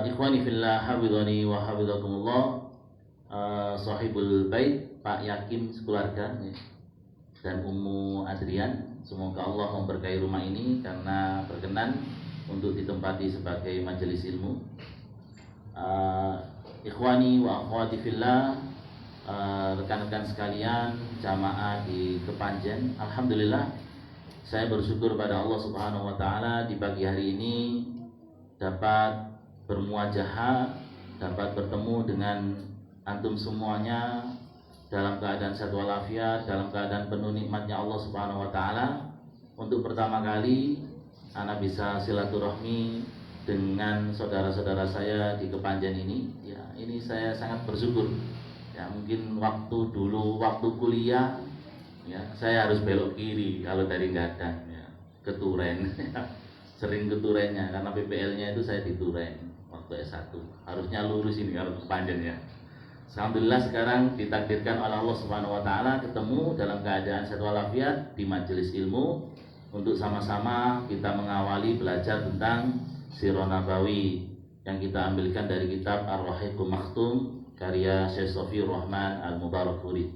Ikhwani fillah, hafidhani wa hafidhakumullah. Sahibul bait Pak Yakin sekeluarga dan Ummu Adrian, semoga Allah memberkahi rumah ini karena berkenan untuk ditempati sebagai majelis ilmu. Ikhwani wa akhwati fillah, rekan-rekan sekalian, jamaah di Kepanjen, alhamdulillah saya bersyukur pada Allah Subhanahu wa taala di pagi hari ini dapat bermuajahah, dapat bertemu dengan antum semuanya dalam keadaan sehat walafiat, dalam keadaan penuh nikmatnya Allah Subhanahu wa taala. Untuk pertama kali ana bisa silaturahmi dengan saudara-saudara saya di Kepanjen ini. Ya, ini saya sangat bersyukur. Ya, mungkin waktu kuliah ya, saya harus belok kiri kalau dari Gadang ya, ke Turen. Sering ke Turennya karena PPL-nya itu saya di Turen waktu S1. Harusnya lurus ini kalau ke Kepanjen ya. Alhamdulillah sekarang ditakdirkan oleh Allah Subhanahu wa taala ketemu dalam keadaan sehat walafiat di majelis ilmu untuk sama-sama kita mengawali belajar tentang Sirah Nabawi yang kita ambilkan dari kitab Ar-Rahiqul Maktum karya Syekh Sofiyur Rahman Al-Mubarakfuri.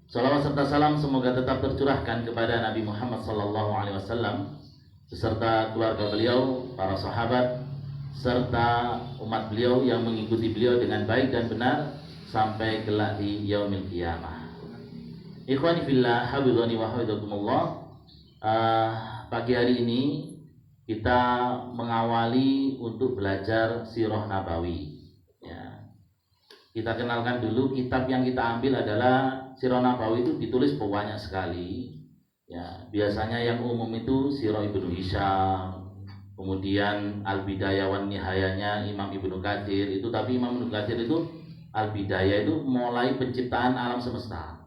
Salawat serta salam semoga tetap tercurahkan kepada Nabi Muhammad SAW beserta keluarga beliau, para sahabat, serta umat beliau yang mengikuti beliau dengan baik dan benar sampai kelak di yaumil qiyamah. Ikhwani fillah, hafidhani wa hafidhakumullah. Pagi hari ini kita mengawali untuk belajar Sirah Nabawi. Ya. Kita kenalkan dulu kitab yang kita ambil adalah Sirah Nabawi. Itu ditulis banyak sekali. Ya, biasanya yang umum itu Sirah Ibnu Hisham, kemudian Al-Bidayah wan Nihayahnya Imam Ibnu Katsir itu, tapi Imam Ibnu Katsir itu Al-Bidayah itu mulai penciptaan alam semesta.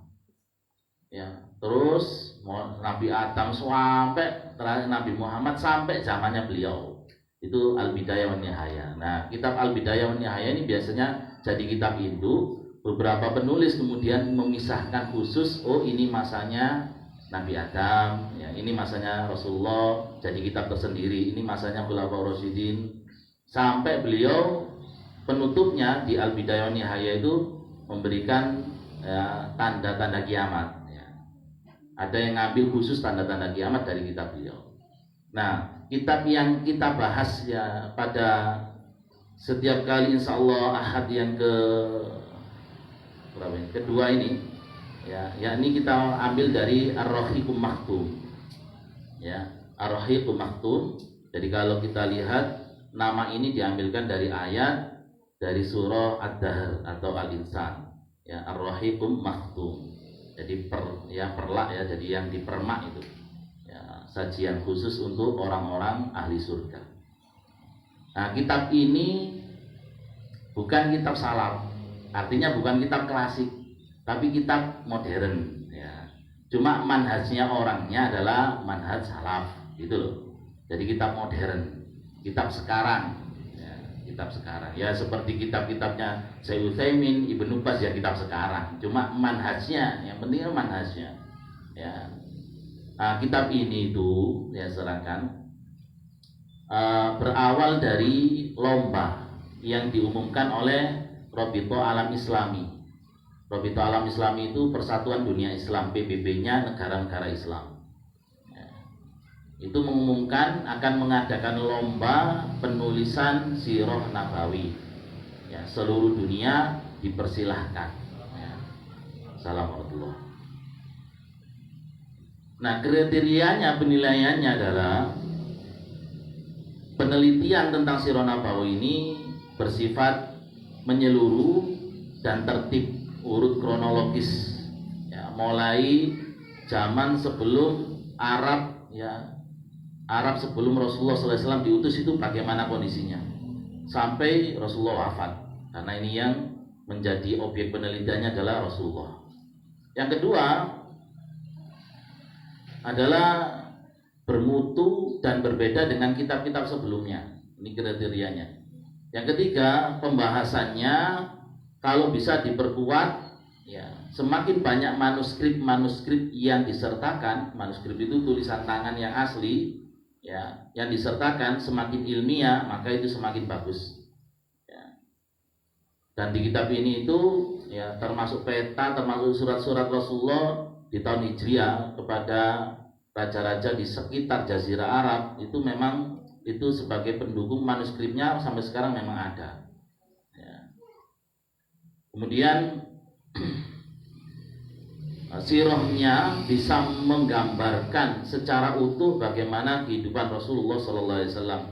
Ya, terus Nabi Adam sampai terakhir Nabi Muhammad sampai zamannya beliau. Itu Al-Bidayah wan Nihayah. Nah, kitab Al-Bidayah wan Nihayah ini biasanya jadi kitab induk. Beberapa penulis kemudian memisahkan khusus, oh ini masanya Nabi Adam, ya, ini masanya Rasulullah, jadi kitab tersendiri. Ini masanya Khulafaur Rasyidin. Sampai beliau penutupnya di Al-Bidayah wan Nihayah itu memberikan ya, tanda-tanda kiamat. Ya. Ada yang ngambil khusus tanda-tanda kiamat dari kitab beliau. Nah, kitab yang kita bahas ya pada setiap kali insya Allah Ahad yang kedua ini. Ya, yakni kita ambil dari Ar-Rahiqul Maktum. Ya, Ar-Rahiqul Maktum. Jadi kalau kita lihat nama ini diambilkan dari ayat dari surah Ad-Dahr atau Al-Insan. Ya, Ar-Rahiqul Maktum. Jadi perlak ya, jadi yang dipermak itu. Ya, sajian khusus untuk orang-orang ahli surga. Nah, kitab ini bukan kitab salaf. Artinya bukan kitab klasik, tapi kitab modern ya. Cuma manhajnya orangnya adalah manhaj salaf gitu loh. Jadi kitab modern, kitab sekarang ya, kitab sekarang ya, seperti kitab-kitabnya Syekh Utsaimin, Ibnu Baz ya kitab sekarang. Cuma manhajnya, yang penting manhajnya ya. Nah, kitab ini tuh ya serahkan berawal dari lomba yang diumumkan oleh Rabithah Alam Islami. Rabithah Alam Islami itu Persatuan Dunia Islam, PBB-nya negara-negara Islam. Ya. Itu mengumumkan akan mengadakan lomba penulisan Sirah Nabawi. Ya, seluruh dunia dipersilahkan. Ya. Assalamualaikum. Nah, kriterianya, penilaiannya adalah penelitian tentang Sirah Nabawi ini bersifat menyeluruh dan tertib urut kronologis ya, mulai zaman sebelum Arab ya, Arab sebelum Rasulullah SAW diutus itu bagaimana kondisinya sampai Rasulullah wafat, karena ini yang menjadi objek penelitiannya adalah Rasulullah. Yang kedua adalah bermutu dan berbeda dengan kitab-kitab sebelumnya, ini kriterianya. Yang ketiga, pembahasannya kalau bisa diperkuat ya, semakin banyak manuskrip yang disertakan. Manuskrip itu tulisan tangan yang asli ya, yang disertakan semakin ilmiah, maka itu semakin bagus. Ya. Dan di kitab ini itu ya termasuk peta, termasuk surat-surat Rasulullah di tahun Hijriah kepada raja-raja di sekitar Jazirah Arab, itu memang itu sebagai pendukung, manuskripnya sampai sekarang memang ada. Ya. Kemudian sirahnya bisa menggambarkan secara utuh bagaimana kehidupan Rasulullah SAW.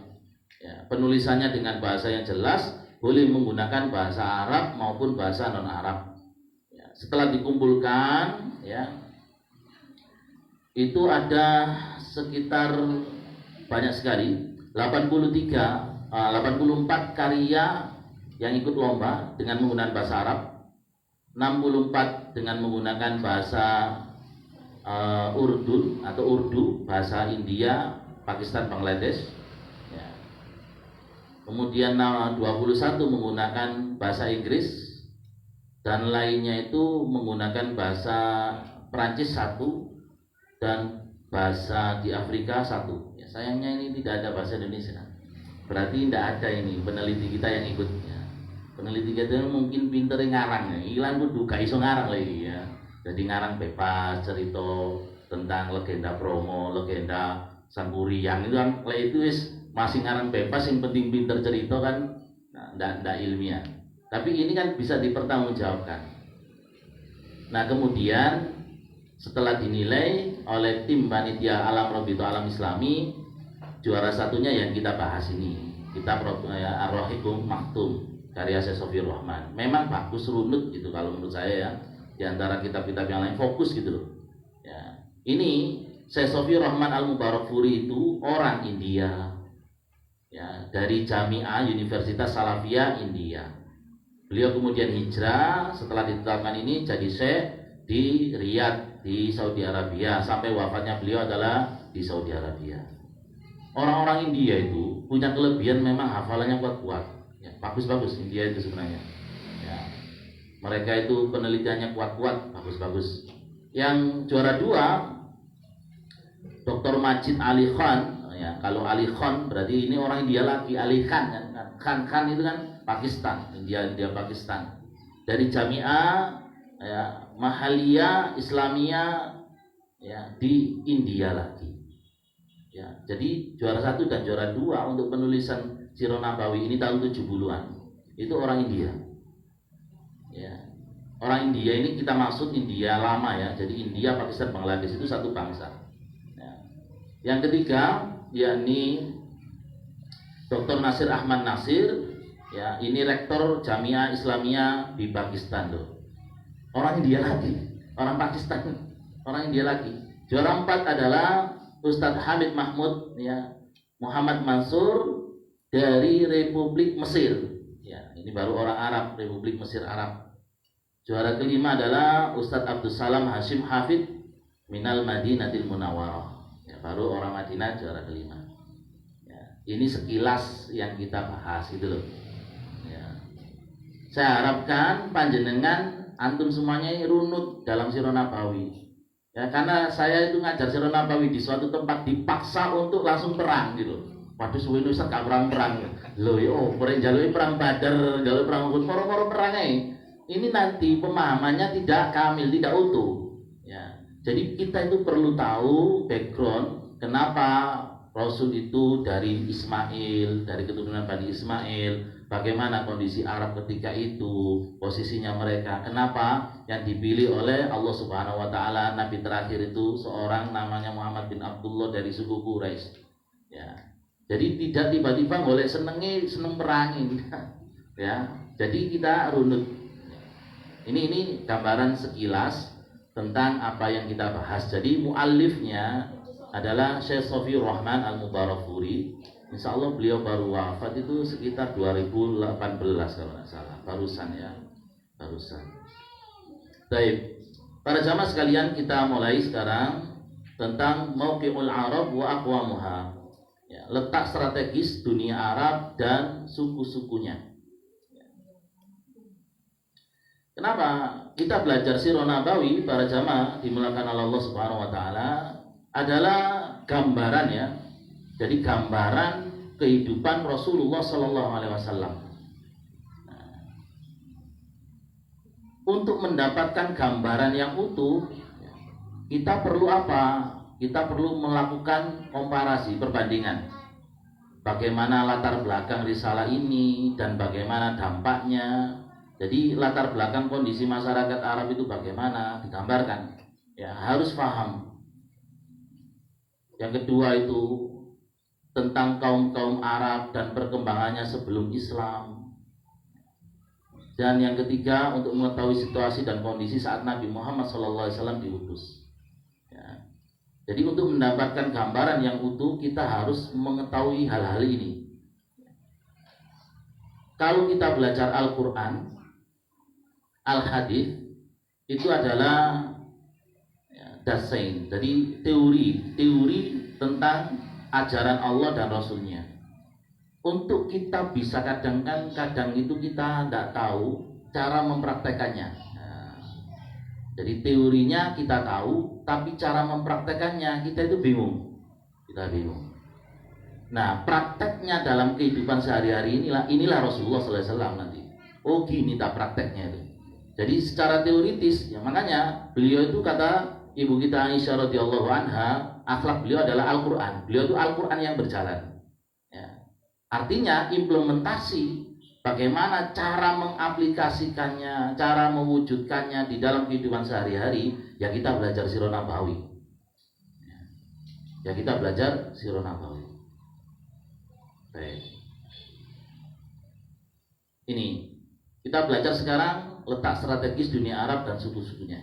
Ya, penulisannya dengan bahasa yang jelas, boleh menggunakan bahasa Arab maupun bahasa non Arab. Ya, setelah dikumpulkan, ya, itu ada sekitar banyak sekali 84 karya yang ikut lomba dengan menggunakan bahasa Arab, 64 dengan menggunakan bahasa Urdu atau Urdu, bahasa India, Pakistan, Bangladesh. Ya. Kemudian 21 menggunakan bahasa Inggris, dan lainnya itu menggunakan bahasa Prancis 1 dan bahasa di Afrika 1. Ya, sayangnya ini tidak ada bahasa Indonesia. Berarti tidak ada ini peneliti kita yang ikut. Ya. Peneliti kita mungkin pinter ngarang, hilang kudu gak iso ngarang lagi ya. Jadi ngarang bebas, cerita tentang legenda Bromo, legenda Sangkuriang itu kan, itu masih ngarang bebas, yang penting pinter cerita kan, ndak ilmiah. Tapi ini kan bisa dipertanggungjawabkan. Nah kemudian setelah dinilai oleh tim panitia Alam Robito Alam Islami, juara satunya yang kita bahas ini, kitab Ar-Rahiqum Maktum karya Syekh Sofiyur Rahman. Memang bagus, runut gitu kalau menurut saya ya. Di antara kitab-kitab yang lain fokus gitu loh. Ya. Ini Syekh Sofiyur Rahman Al-Mubarakfuri itu orang India. Ya, dari Jami'ah Universitas Salafiyah India. Beliau kemudian hijrah setelah ditetapkan ini jadi syekh di Riyadh di Saudi Arabia, sampai wafatnya beliau adalah di Saudi Arabia. Orang-orang India itu punya kelebihan, memang hafalannya kuat-kuat. Ya, bagus-bagus India itu sebenarnya. Ya, mereka itu penelitiannya kuat-kuat, bagus-bagus. Yang juara 2 Dr. Majid Ali Khan. Ya, kalau Ali Khan berarti ini orang India lagi. Ali Khan kan, Khan itu kan Pakistan, India Pakistan. Dari Jami'ah ya, Mahaliyah Islamiyah ya, di India lagi. Ya, jadi juara 1 dan juara 2 untuk penulisan Sirah Nabawi ini tahun 70-an. Itu orang India. Ya. Orang India ini kita maksud India lama ya. Jadi India, Pakistan, Bangladesh itu satu bangsa. Ya. Yang ketiga yakni Dr. Nasir Ahmad Nasir, ya, ini rektor Jami'ah Islamiyah di Pakistan loh. Orang India lagi, orang Pakistan, orang India lagi. Juara 4 adalah Ustadz Hamid Mahmud, ya, Muhammad Mansur dari Republik Mesir. Ya, ini baru orang Arab, Republik Mesir Arab. Juara kelima adalah Ustadz Abdus Salam Hashim Hafid Minal Madinatil Munawwarah. Ya, baru orang Madinah, juara kelima. Ya, ini sekilas yang kita bahas gitu loh. Ya. Saya harapkan panjenengan antum semuanya runut dalam Sirah Nabawi. Ya, karena saya itu ngajar Sirah Nabawi di suatu tempat dipaksa untuk langsung perang gitu. Waduh suwe nu sak perang-perang. Lho yo jalur perang Badar, jalur perang Uhud, moro-moro perang ini nanti pemahamannya tidak kamil, tidak utuh. Ya. Jadi kita itu perlu tahu background kenapa Rasul itu dari Ismail, dari keturunan Bani Ismail, bagaimana kondisi Arab ketika itu, posisinya mereka, kenapa yang dipilih oleh Allah Subhanahu wa taala nabi terakhir itu seorang namanya Muhammad bin Abdullah dari suku Quraisy. Ya. Jadi tidak tiba-tiba boleh seneng perangin. Ya. Jadi kita runut. Ini gambaran sekilas tentang apa yang kita bahas. Jadi muallifnya adalah Syekh Sofiyur Rahman Al-Mubarakfuri. Insya Allah beliau baru wafat itu sekitar 2018 kalau nggak salah. Barusan ya. Barusan. Baik. Para jamaah sekalian, kita mulai sekarang tentang Mauqi'ul Arab wa aqwamuha. Ya, letak strategis dunia Arab dan suku-sukunya. Kenapa kita belajar Sirah Nabawi para jamaah dimulakan oleh Allah Subhanahu wa taala adalah gambaran ya, Jadi gambaran kehidupan Rasulullah Sallallahu Alaihi Wasallam. Untuk mendapatkan gambaran yang utuh, kita perlu apa? Kita perlu melakukan komparasi, perbandingan. Bagaimana latar belakang risalah ini dan bagaimana dampaknya. Jadi latar belakang kondisi masyarakat Arab itu bagaimana digambarkan. Ya, harus paham. Yang kedua itu tentang kaum-kaum Arab dan perkembangannya sebelum Islam. Dan yang ketiga untuk mengetahui situasi dan kondisi saat Nabi Muhammad SAW diutus. Ya. Jadi untuk mendapatkan gambaran yang utuh kita harus mengetahui hal-hal ini. Kalau kita belajar Al-Quran, Al-Hadis itu adalah dasain, jadi teori tentang ajaran Allah dan Rasulnya. Untuk kita bisa kadang itu kita tidak tahu cara mempraktekannya. Nah, jadi teorinya kita tahu, tapi cara mempraktekannya kita itu bingung. Kita bingung. Nah, prakteknya dalam kehidupan sehari-hari inilah Rasulullah SAW nanti. Oh gini tak prakteknya itu. Jadi secara teoritis, ya makanya beliau itu kata ibu kita Aisyah radhiyallahu anha, akhlak beliau adalah Al-Quran. Beliau itu Al-Quran yang berjalan. Artinya implementasi bagaimana cara mengaplikasikannya, cara mewujudkannya di dalam kehidupan sehari-hari, ya kita belajar Sirah Nabawi. Ya kita belajar Sirah Nabawi. Baik. Ini kita belajar sekarang letak strategis dunia Arab dan suku-sukunya.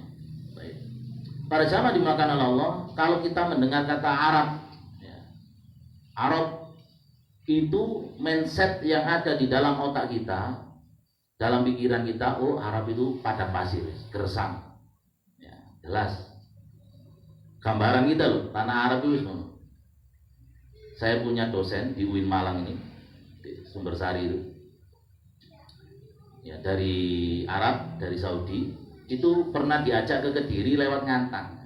Baik. Para jamaah dimakan oleh Allah, kalau kita mendengar kata Arab, ya, Arab itu mindset yang ada di dalam otak kita, dalam pikiran kita, oh Arab itu padang pasir, gersang, ya, jelas. Gambaran kita loh, tanah Arab itu semua. Saya punya dosen di UIN Malang ini, di Sumbersari itu, ya dari Arab, dari Saudi, itu pernah diajak ke Kediri lewat Ngantang.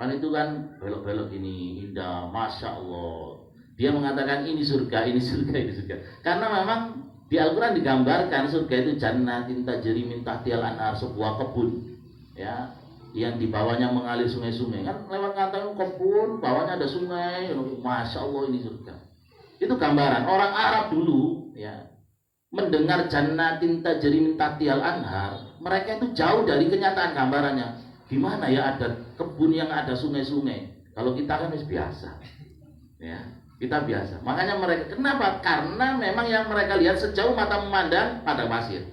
Kan itu kan belok-belok ini indah, masya Allah. Dia mengatakan ini surga, ini surga, ini surga. Karena memang di Al-Quran digambarkan surga itu jannatin tajri min tahtihal anhar, sebuah kebun, ya, yang di bawahnya mengalir sungai-sungai. Kan lewat Ngantang kebun, bawahnya ada sungai, masya Allah ini surga. Itu gambaran orang Arab dulu, ya, mendengar jannatin tajri min tahtihal anhar, mereka itu jauh dari kenyataan gambarannya. Gimana ya ada kebun yang ada sungai-sungai? Kalau kita kan biasa, ya. Kita biasa. Makanya mereka, kenapa? Karena memang yang mereka lihat sejauh mata memandang padang pasir.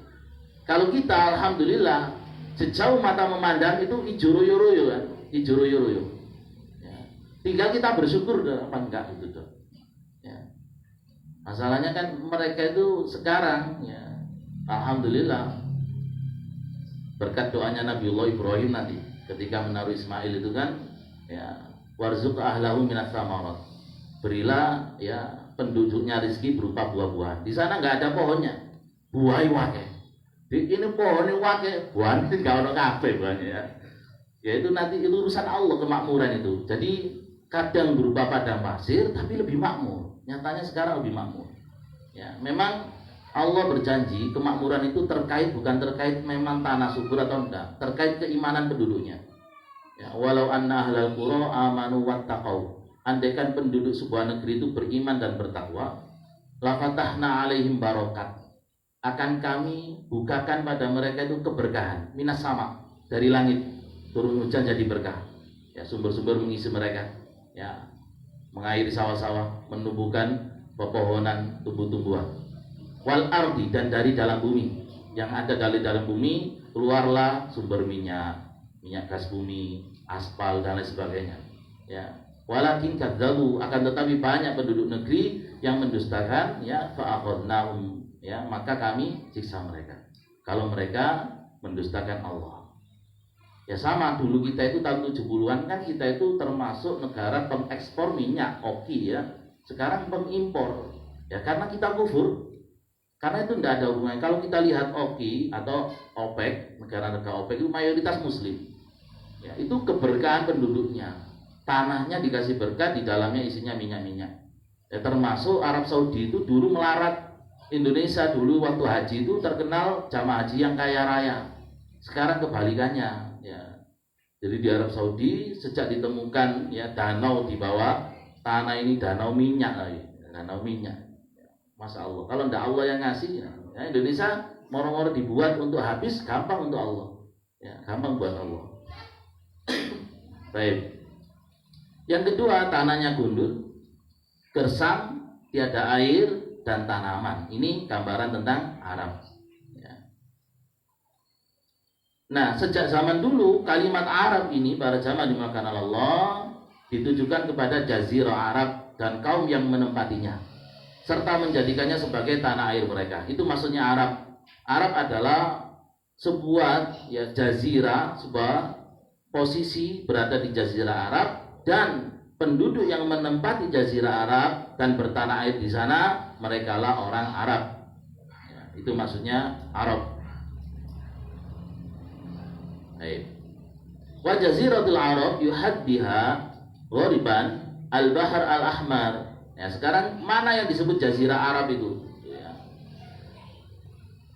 Kalau kita alhamdulillah sejauh mata memandang itu hijau royo-royo kan, hijau royo-royo. Ya. Tinggal kita bersyukur apa enggak gitu tuh. Ya. Masalahnya kan mereka itu sekarang, ya, alhamdulillah berkat doanya Nabiullah Ibrahim nanti ketika menaruh Ismail itu kan, ya, warzuq ahlahu minas samarat. Berilah, ya, penduduknya rezeki berupa buah-buahan. Di sana nggak ada pohonnya, buah wake. Ini pohonnya wake, buah itu nggak ada kafe buahnya. Ya. Ya itu nanti itu urusan Allah kemakmuran itu. Jadi kadang berupa padang pasir, tapi lebih makmur. Nyatanya sekarang lebih makmur. Ya, memang Allah berjanji kemakmuran itu bukan terkait memang tanah subur atau enggak, terkait keimanan penduduknya. Ya, walau anna ahlal qura amanu wattaqau. Andaikan penduduk sebuah negeri itu beriman dan bertakwa, la fatahna alaihim barokat, akan kami bukakan pada mereka itu keberkahan minas sama, dari langit turun hujan jadi berkah, ya, sumber-sumber mengisi mereka, ya, mengairi sawah-sawah, menumbuhkan pepohonan, tumbuh-tumbuhan, wal ardi, dan dari dalam bumi, yang ada dari dalam bumi keluarlah sumber minyak gas bumi, aspal dan lain sebagainya, ya. Walakin kadzabu, akan tetapi banyak penduduk negeri yang mendustakan, ya, fa'akhadnahum, ya, maka kami siksa mereka kalau mereka mendustakan Allah. Ya sama dulu kita itu tahun 70-an kan kita itu termasuk negara pengekspor minyak oki, ya. Sekarang pengimpor, ya, karena kita kufur. Karena itu tidak ada hubungannya. Kalau kita lihat oki atau OPEC, negara-negara OPEC itu mayoritas muslim. Ya, itu keberkahan penduduknya. Tanahnya dikasih berkah, di dalamnya isinya minyak-minyak. Ya, termasuk Arab Saudi itu dulu melarat Indonesia. Dulu waktu haji itu terkenal jamaah haji yang kaya raya. Sekarang kebalikannya. Ya. Jadi di Arab Saudi sejak ditemukan ya danau di bawah tanah ini, danau minyak lagi, danau minyak. Masya Allah. Kalau tidak Allah yang ngasih, ya Indonesia moro-moro dibuat untuk habis, gampang untuk Allah. Ya, gampang buat Allah. Baik. Yang kedua, tanahnya gundul, gersang, tiada air dan tanaman. Ini gambaran tentang Arab. Ya. Nah, sejak zaman dulu kalimat Arab ini para jamaah dimakan Allah ditujukan kepada Jazirah Arab dan kaum yang menempatinya, serta menjadikannya sebagai tanah air mereka. Itu maksudnya Arab. Arab adalah sebuah ya jazirah, sebuah posisi berada di Jazirah Arab, dan penduduk yang menempati Jazirah Arab dan bertanah air di sana, merekalah orang Arab. Ya, itu maksudnya Arab. Baik. Wa Jaziratul Arab yuhaddiha ghoriban al-Bahr al-Ahmar. Ya, sekarang mana yang disebut Jazirah Arab itu? Ya.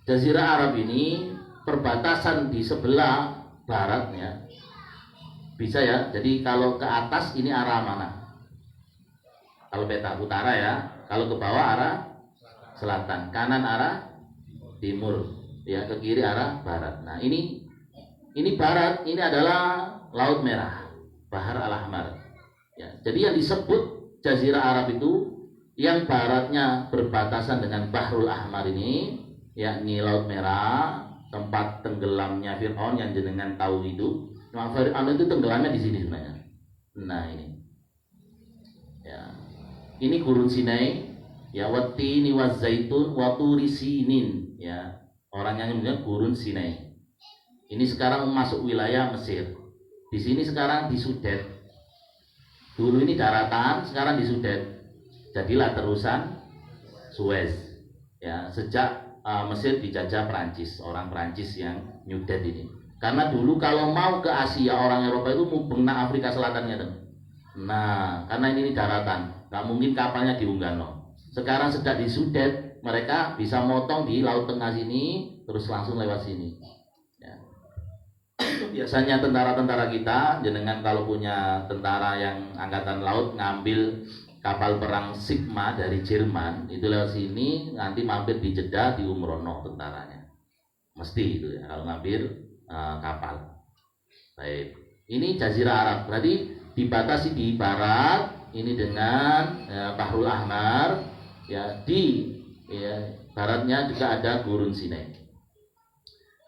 Jazirah Arab ini perbatasan di sebelah baratnya. Bisa ya. Jadi kalau ke atas ini arah mana? Kalau peta utara ya. Kalau ke bawah arah selatan, kanan arah timur, ya ke kiri arah barat. Nah, ini barat, ini adalah Laut Merah, Bahar Al-Ahmar. Ya, jadi yang disebut Jazirah Arab itu yang baratnya berbatasan dengan Bahrul Ahmar ini, yakni Laut Merah, tempat tenggelamnya Fir'aun yang jenengan tahu itu. Nah, Fir'aun itu tenggelamnya di sini sebenarnya. Nah, ini. Ya. Ini Gurun Sinai, ya wattini wazzaitun wa turi sinin, ya. Orangnya namanya Gurun Sinai. Ini sekarang masuk wilayah Mesir. Di sini sekarang di Sudet. Dulu ini daratan, sekarang di Sudet. Jadilah terusan Suez. Ya, sejak Mesir dijajah Perancis, orang Perancis yang nyudet ini. Karena dulu kalau mau ke Asia, orang Eropa itu mau benang Afrika Selatannya tuh. Nah, karena ini daratan, nggak mungkin kapalnya di Unggano. Sekarang sedang di Sudet, mereka bisa motong di Laut Tengah sini, terus langsung lewat sini. Ya. Biasanya tentara-tentara kita, jenengan kalau punya tentara yang angkatan laut ngambil kapal perang Sigma dari Jerman, itu lewat sini, nanti mampir di Jeddah, di Umrono tentaranya. Mesti itu ya, kalau ngambil kapal. Baik. Ini Jazirah Arab. Berarti dibatasi di barat ini dengan Bahrul Ahmar. Ya, di baratnya juga ada Gurun Sinai.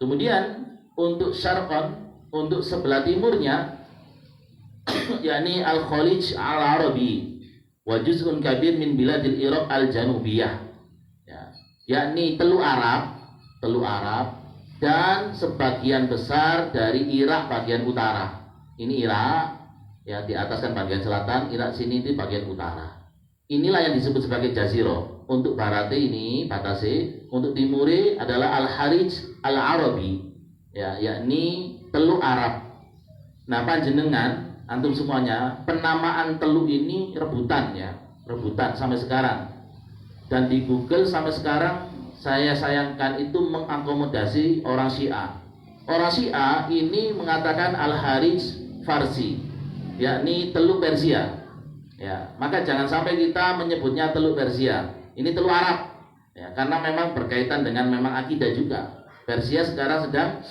Kemudian untuk Syarqan, untuk sebelah timurnya yakni Al-Khalij Al-Arabi wa juz'un kabir min biladil Iraq Al-Janubiyah. Ya, yakni Teluk Arab dan sebagian besar dari Irak bagian utara. Ini Irak, ya di atas kan bagian selatan, Irak sini itu bagian utara. Inilah yang disebut sebagai Jazirah. Untuk baratnya ini batasi, untuk timurnya adalah Al-Harij Al-Arabi, ya, yakni Teluk Arab. Nah, panjenengan antum semuanya penamaan teluk ini rebutan ya, rebutan sampai sekarang. Dan di Google sampai sekarang saya sayangkan itu mengakomodasi orang Syiah. Orang Syiah ini mengatakan Al-Harij Farsi, yakni Teluk Persia. Ya, maka jangan sampai kita menyebutnya Teluk Persia. Ini Teluk Arab. Ya, karena memang berkaitan dengan memang akidah juga. Persia sekarang sedang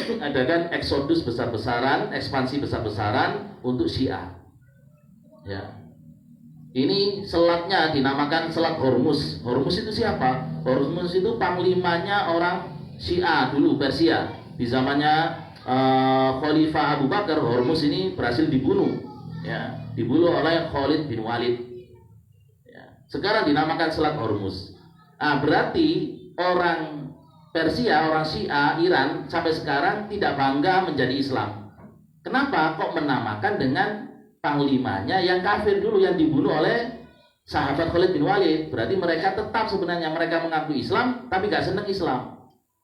mengadakan eksodus besar-besaran, ekspansi besar-besaran untuk Syiah. Ya. Ini selatnya dinamakan Selat Hormuz. Hormuz itu siapa? Hormuz itu panglimanya orang Syiah dulu, Persia. Di zamannya Khalifah Abu Bakar, Hormuz ini berhasil dibunuh. Ya, dibunuh oleh Khalid bin Walid. Ya. Sekarang dinamakan Selat Hormuz. Nah, berarti orang Persia, orang Syiah, Iran sampai sekarang tidak bangga menjadi Islam. Kenapa? Kok menamakan dengan panglimanya yang kafir dulu, yang dibunuh oleh sahabat Khalid bin Walid. Berarti mereka tetap sebenarnya mereka mengaku Islam tapi gak seneng Islam.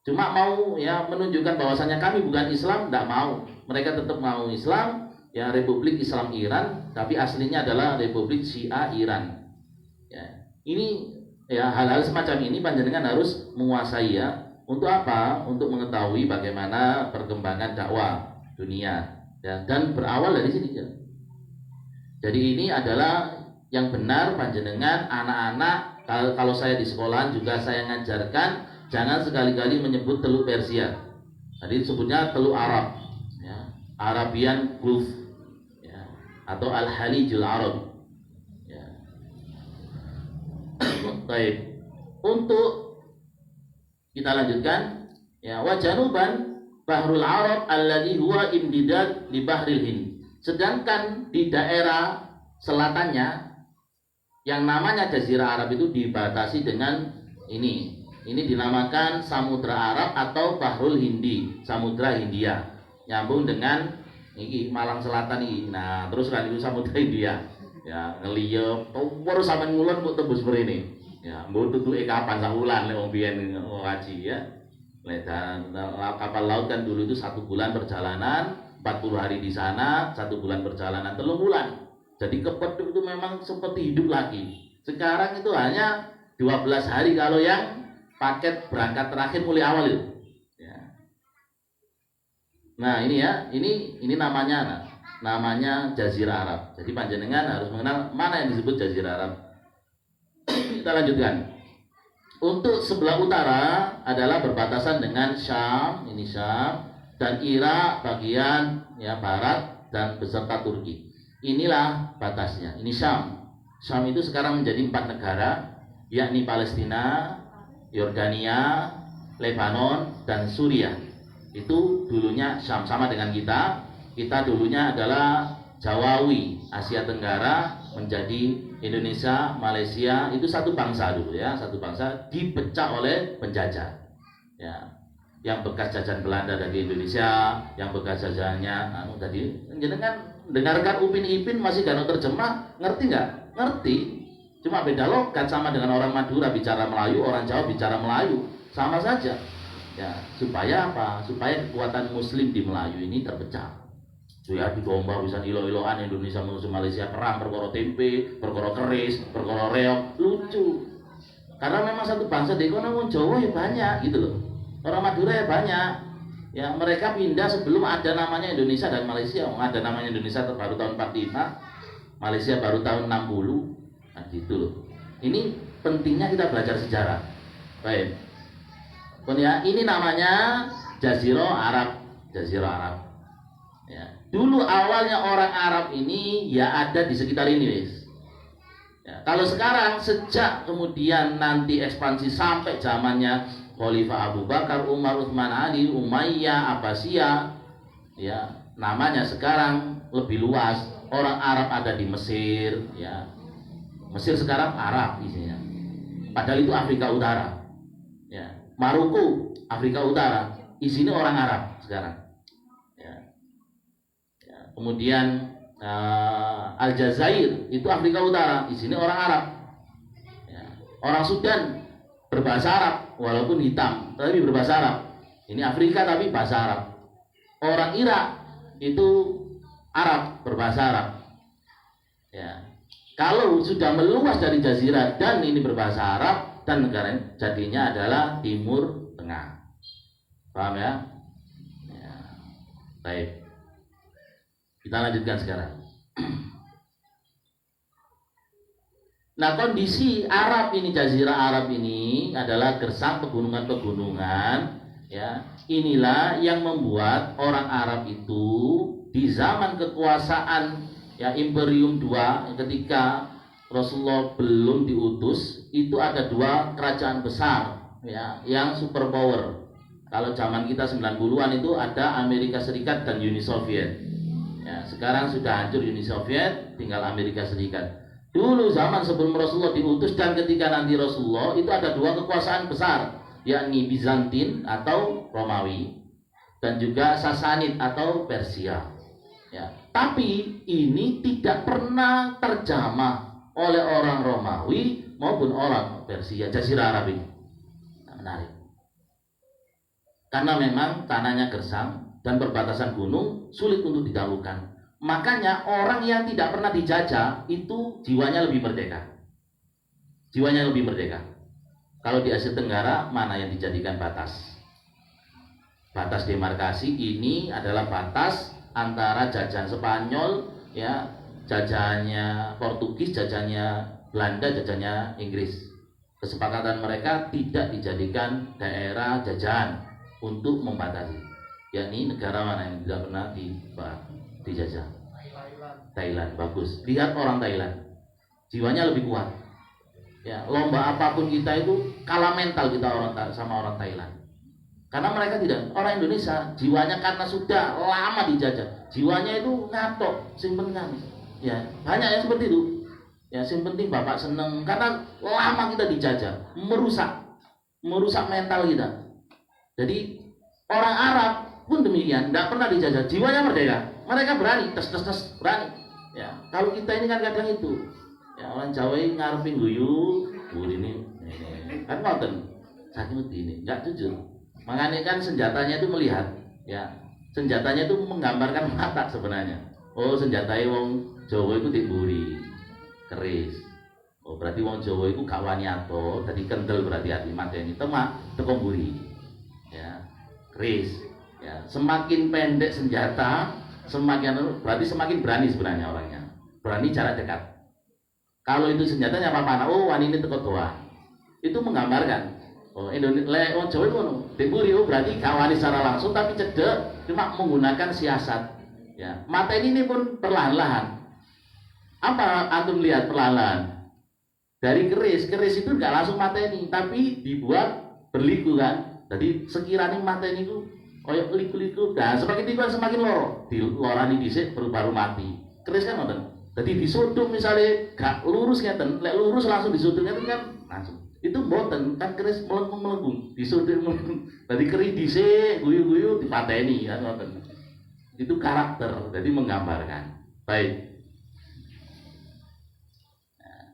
Cuma mau ya menunjukkan bahwasanya kami bukan Islam, tidak mau. Mereka tetap mau Islam, ya Republik Islam Iran, tapi aslinya adalah Republik Syiah Iran. Ya, ini ya hal-hal semacam ini panjenengan harus menguasai ya. Untuk apa? Untuk mengetahui bagaimana perkembangan dakwah dunia ya, dan berawal dari sini ya. Jadi ini adalah yang benar panjenengan anak-anak. Kalau saya di sekolahan juga saya ngajarkan jangan sekali-kali menyebut Teluk Persia. Tadi sebutnya Teluk Arab, ya, Arabian Gulf, ya, atau Al-Halijul Arab. Ya. Baik. Untuk kita lanjutkan, ya, wa januban Bahrul Arab alladhi huwa imdidad li Bahril Hind. Sedangkan di daerah selatannya yang namanya Jazirah Arab itu dibatasi dengan ini dinamakan Samudra Arab atau Bahrul Hindi, Samudra Hindia, nyambung dengan ini Malang Selatan ini. Nah, terus kan itu Samudra Hindia. Ya, ngeliyep tower sampean ngulon kok tembus mrene. Ya, mbok tutuke kapan sak wulan lek wong biyen ngaji ya. Lek kapal laut kan dulu itu 1 bulan perjalanan, 40 hari di sana, 1 bulan perjalanan, 3 bulan. Jadi ke Peduk itu memang seperti hidup lagi. Sekarang itu hanya 12 hari kalau yang paket berangkat terakhir mulai awal itu. Ya. Nah ini ya, ini namanya Jazirah Arab. Jadi panjenengan harus mengenal mana yang disebut Jazirah Arab. Kita lanjutkan. Untuk sebelah utara adalah berbatasan dengan Syam, ini Syam, dan Irak bagian ya barat dan beserta Turki. Inilah batasnya. Ini Syam. Syam itu sekarang menjadi 4 negara, yakni Palestina, Yordania, Lebanon, dan Suriah. Itu dulunya Syam, sama dengan kita. Kita dulunya adalah Jawawi, Asia Tenggara, menjadi Indonesia, Malaysia, itu satu bangsa dulu ya, satu bangsa dipecah oleh penjajah. Ya. Yang bekas jajahan Belanda dari Indonesia, yang bekas jajahannya tadi, jenengan dengarkan Upin Ipin masih gak terjemah, ngerti nggak? Ngerti, cuma beda logat, sama dengan orang Madura bicara Melayu, orang Jawa bicara Melayu, sama saja. Ya, supaya apa? Supaya kekuatan Muslim di Melayu ini terpecah. Ya, di domba bisa ilo-iloan Indonesia musuh Malaysia perang, perkara tempe, perkara keris, perkara reok, lucu. Karena memang satu bangsa di ekonomi Jawa ya banyak gitu loh. Orang Madura ya banyak. Ya, mereka pindah sebelum ada namanya Indonesia dan Malaysia. Ada namanya Indonesia baru tahun 45, Malaysia baru tahun 60. Nah, gitu loh. Ini pentingnya kita belajar sejarah. Baik. Kemudian ini namanya Jazirah Arab. Jazirah Arab. Ya. Dulu awalnya orang Arab ini ya ada di sekitar ini, guys. Ya, kalau sekarang sejak kemudian nanti ekspansi sampai zamannya Khalifah Abu Bakar, Umar, Utsman, Ali, Umayyah, Abbasiyah, ya namanya sekarang lebih luas. Orang Arab ada di Mesir, ya Mesir sekarang Arab isinya. Padahal itu Afrika Utara, ya Maroko, Afrika Utara, isinya orang Arab sekarang. Ya. Ya. Kemudian Aljazair itu Afrika Utara, isinya orang Arab. Ya. Orang Sudan berbahasa Arab, walaupun hitam, tapi berbahasa Arab. Ini Afrika tapi bahasa Arab. Orang Irak itu Arab, berbahasa Arab. Ya. Kalau sudah meluas dari jazirah dan ini berbahasa Arab dan negara ini, jadinya adalah Timur Tengah. Paham ya? Ya. Baik. Kita lanjutkan sekarang. Nah, kondisi Arab ini, Jazirah Arab ini adalah gersang pegunungan-pegunungan, ya. Inilah yang membuat orang Arab itu di zaman kekuasaan ya Imperium II ketika Rasulullah belum diutus, itu ada 2 kerajaan besar ya yang superpower. Kalau zaman kita 90-an itu ada Amerika Serikat dan Uni Soviet. Ya, sekarang sudah hancur Uni Soviet, tinggal Amerika Serikat. Dulu zaman sebelum Rasulullah diutus dan ketika nanti Rasulullah itu ada 2 kekuasaan besar, yakni Bizantin atau Romawi dan juga Sasanid atau Persia. Ya, tapi ini tidak pernah terjamah oleh orang Romawi maupun orang Persia, Jazirah Arab ini. Nah, menarik. Karena memang tanahnya gersang dan perbatasan gunung sulit untuk didahulukan. Makanya orang yang tidak pernah dijajah itu jiwanya lebih merdeka. Jiwanya lebih merdeka. Kalau di Asia Tenggara mana yang dijadikan batas? Batas demarkasi ini adalah batas antara jajahan Spanyol, ya, jajahannya Portugis, jajahannya Belanda, jajahannya Inggris. Kesepakatan mereka tidak dijadikan daerah jajahan untuk membatasi. Yakni negara mana yang tidak pernah dijajah? Thailand. Bagus. Lihat orang Thailand, jiwanya lebih kuat. Ya, lomba apapun kita itu kalah mental kita sama orang Thailand. Karena mereka tidak. Orang Indonesia jiwanya karena sudah lama dijajah, jiwanya itu ngatok, sing penting. Ya, banyak yang seperti itu. Ya, sing penting bapak seneng karena lama kita dijajah, merusak mental kita. Jadi orang Arab pun demikian, tidak pernah dijajah, jiwanya merdeka. Mereka berani, tes berani. Ya, kalau kita ini kan kadang itu. Ya, orang Jawa ini ngarepin guyu, ini kan ngoten. Saking ini, enggak jujur. Makanya kan senjatanya itu melihat, ya. Senjatanya itu menggambarkan mata sebenarnya. Oh, senjatai wong Jawa itu diburi, keris. Oh, berarti wong Jawa itu gak wani ato, tadi kendel berarti hati mateni temak teko mburi. Ya, keris. Ya, semakin pendek senjata, berarti semakin berani sebenarnya orangnya. Berani jarak dekat. Kalau itu senjatanya apa-apa, oh wani ini teko doa. Itu menggambarkan. Oh, Indonesia, oh Jawa itu diburi, oh berarti gak wani secara langsung tapi cedek, cuma menggunakan siasat. Ya, mateni ini pun perlahan-lahan. Apa antum lihat perlahan? Dari keris itu nggak langsung mateni, tapi dibuat berliku kan. Jadi sekiranya mateni itu koyok liku-liku, dan semakin tiba semakin loro. Di lorani dhisik baru mati. Keris kan ngoten. Jadi disudut misalnya gak lurus ngeten, lek lurus langsung disudut ngeten kan langsung. Itu mboten kan keris melengkung, disudut melengkung. Jadi keris dhisik guyu-guyu dipateni kan ngoten. Itu karakter, jadi menggambarkan. Baik.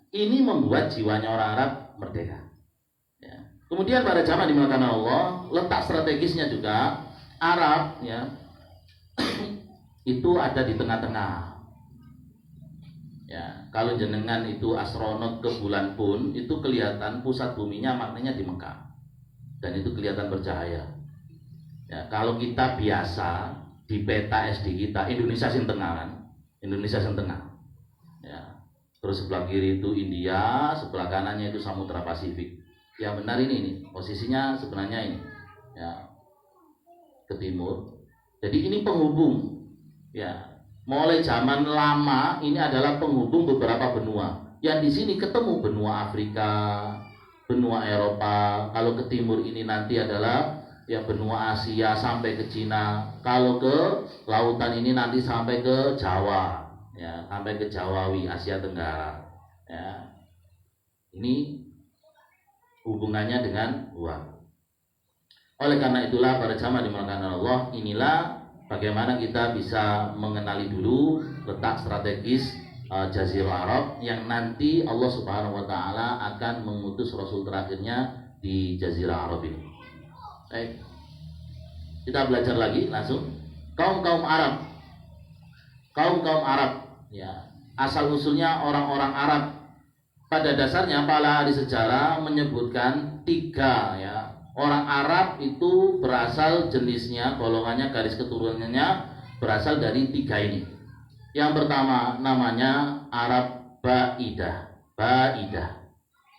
Ini membuat jiwanya orang Arab merdeka. Ya. Kemudian pada zaman dimulakan Allah, letak strategisnya juga Arab, ya, itu ada di tengah-tengah. Ya, kalau jenengan itu astronot ke bulan pun, itu kelihatan pusat buminya maknanya di Mekah, dan itu kelihatan bercahaya. Ya, kalau kita biasa di peta SD kita Indonesia sing tengah kan, Indonesia sing tengah. Ya. Terus sebelah kiri itu India, sebelah kanannya itu Samudra Pasifik. Yang benar ini posisinya sebenarnya ini, ya, ke timur. Jadi ini penghubung, ya. Mulai zaman lama ini adalah penghubung beberapa benua. Yang di sini ketemu benua Afrika, benua Eropa. Kalau ke timur ini nanti adalah ya benua Asia sampai ke Cina. Kalau ke lautan ini nanti sampai ke Jawa. Ya, sampai ke Jawawi, Asia Tenggara. Ya. Ini hubungannya dengan uang. Oleh karena itulah pada zaman dimulakan Allah, inilah bagaimana kita bisa mengenali dulu letak strategis Jazirah Arab yang nanti Allah Subhanahu wa taala akan mengutus rasul terakhirnya di Jazirah Arab ini. Baik. Kita belajar lagi langsung. Kaum-kaum Arab. Kaum-kaum Arab, ya, asal usulnya orang-orang Arab. Pada dasarnya para ahli sejarah menyebutkan 3, ya. Orang Arab itu berasal jenisnya, golongannya, garis keturunannya berasal dari 3 ini. Yang pertama namanya Arab Baidah.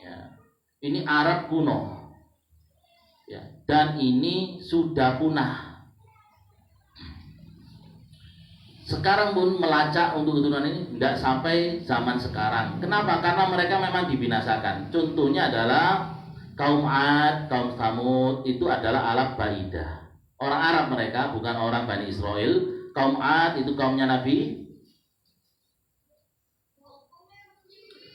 Ya. Ini Arab kuno. Ya. Dan ini sudah punah. Sekarang pun melacak untuk keturunan ini tidak sampai zaman sekarang. Kenapa? Karena mereka memang dibinasakan. Contohnya adalah kaum Ad, kaum Tsamud, itu adalah Arab Baidah. Orang Arab mereka, bukan orang Bani Israel. Kaum Ad itu kaumnya Nabi.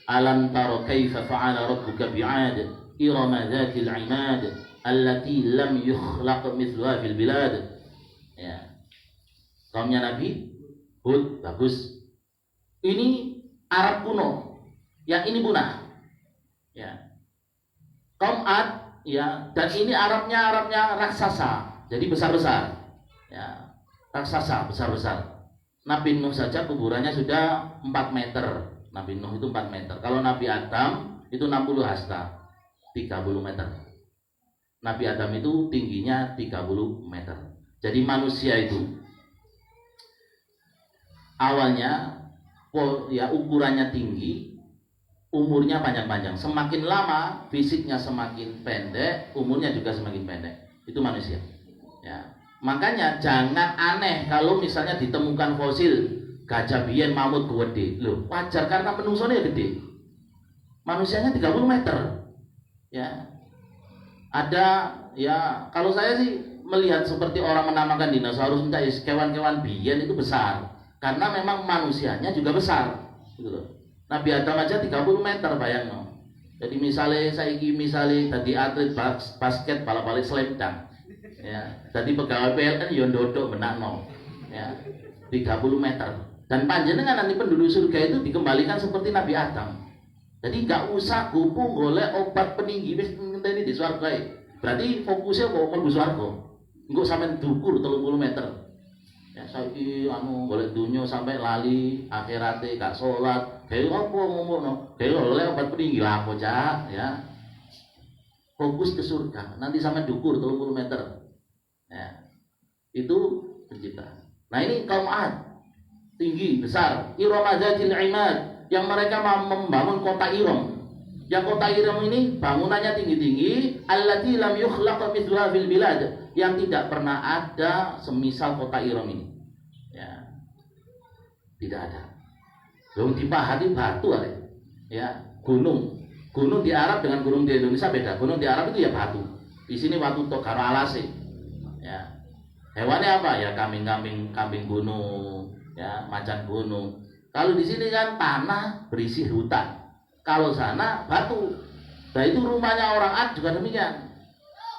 Alam taro kaifa fa'ala rabbuka bi'ad irama dzatil 'imad allati lam yukhlaq mithluha fil bilad. Ya. Kaumnya Nabi Hud, bagus. Ini Arab kuno, yang ini punah. Ya. Kaum Ad, ya, dan ini Arabnya raksasa, jadi besar-besar. Ya, raksasa besar-besar. Nabi Nuh saja kuburannya sudah 4 meter. Nabi Nuh itu 4 meter. Kalau Nabi Adam itu 60 hasta, 30 meter. Nabi Adam itu tingginya 30 meter. Jadi manusia itu awalnya ya ukurannya tinggi, umurnya panjang-panjang. Semakin lama fisiknya semakin pendek, umurnya juga semakin pendek. Itu manusia. Ya. Makanya jangan aneh kalau misalnya ditemukan fosil gajah biyen mamut gede. Loh, wajar karena menungsonya gede. Manusianya 30 meter. Ya. Ada ya, kalau saya sih melihat seperti orang menamakan dinosaurus, kewan-kewan biyen itu besar. Karena memang manusianya juga besar. Gitu loh. Nabi Adam aja 30 meter bayangno. Jadi misalnya tadi atlet basket balik slam dunk. Ya, tadi pegawai PLN yo ndodok menakno. Ya, 30 meter. Dan panjenengan nanti penduduk surga itu dikembalikan seperti Nabi Adam. Jadi nggak usah gupung golek obat peninggi wis ngenteni di swarga. Berarti fokusnya kok mlebu swarga. Engko sampean dukur 30 meter. Ya saiki golek dunya sampai lali akhirate gak salat. Gawe apa ngomongno? Gawe oleh obat peninggi lah apa cak, ya. Fokus ke surga. Nanti sampai dukur 30 meter. Ya, itu penciptaan. Nah ini kaum Ad tinggi besar, Iram Zatil Imad, yang mereka membangun kota Iram. Yang kota Iram ini bangunannya tinggi-tinggi, allati lam yukhlaq mithluha fil bilad, yang tidak pernah ada semisal kota Iram ini. Ya, tidak ada. Belum dipahami batu ada. Ya, gunung di Arab dengan gunung di Indonesia beda. Gunung di Arab itu ya batu. Di sini batu tok karo alase. Ya. Hewannya apa? Ya kambing gunung, ya, macan gunung. Kalau di sini kan tanah berisi hutan. Kalau sana batu. Nah itu rumahnya orang Ad juga demikian.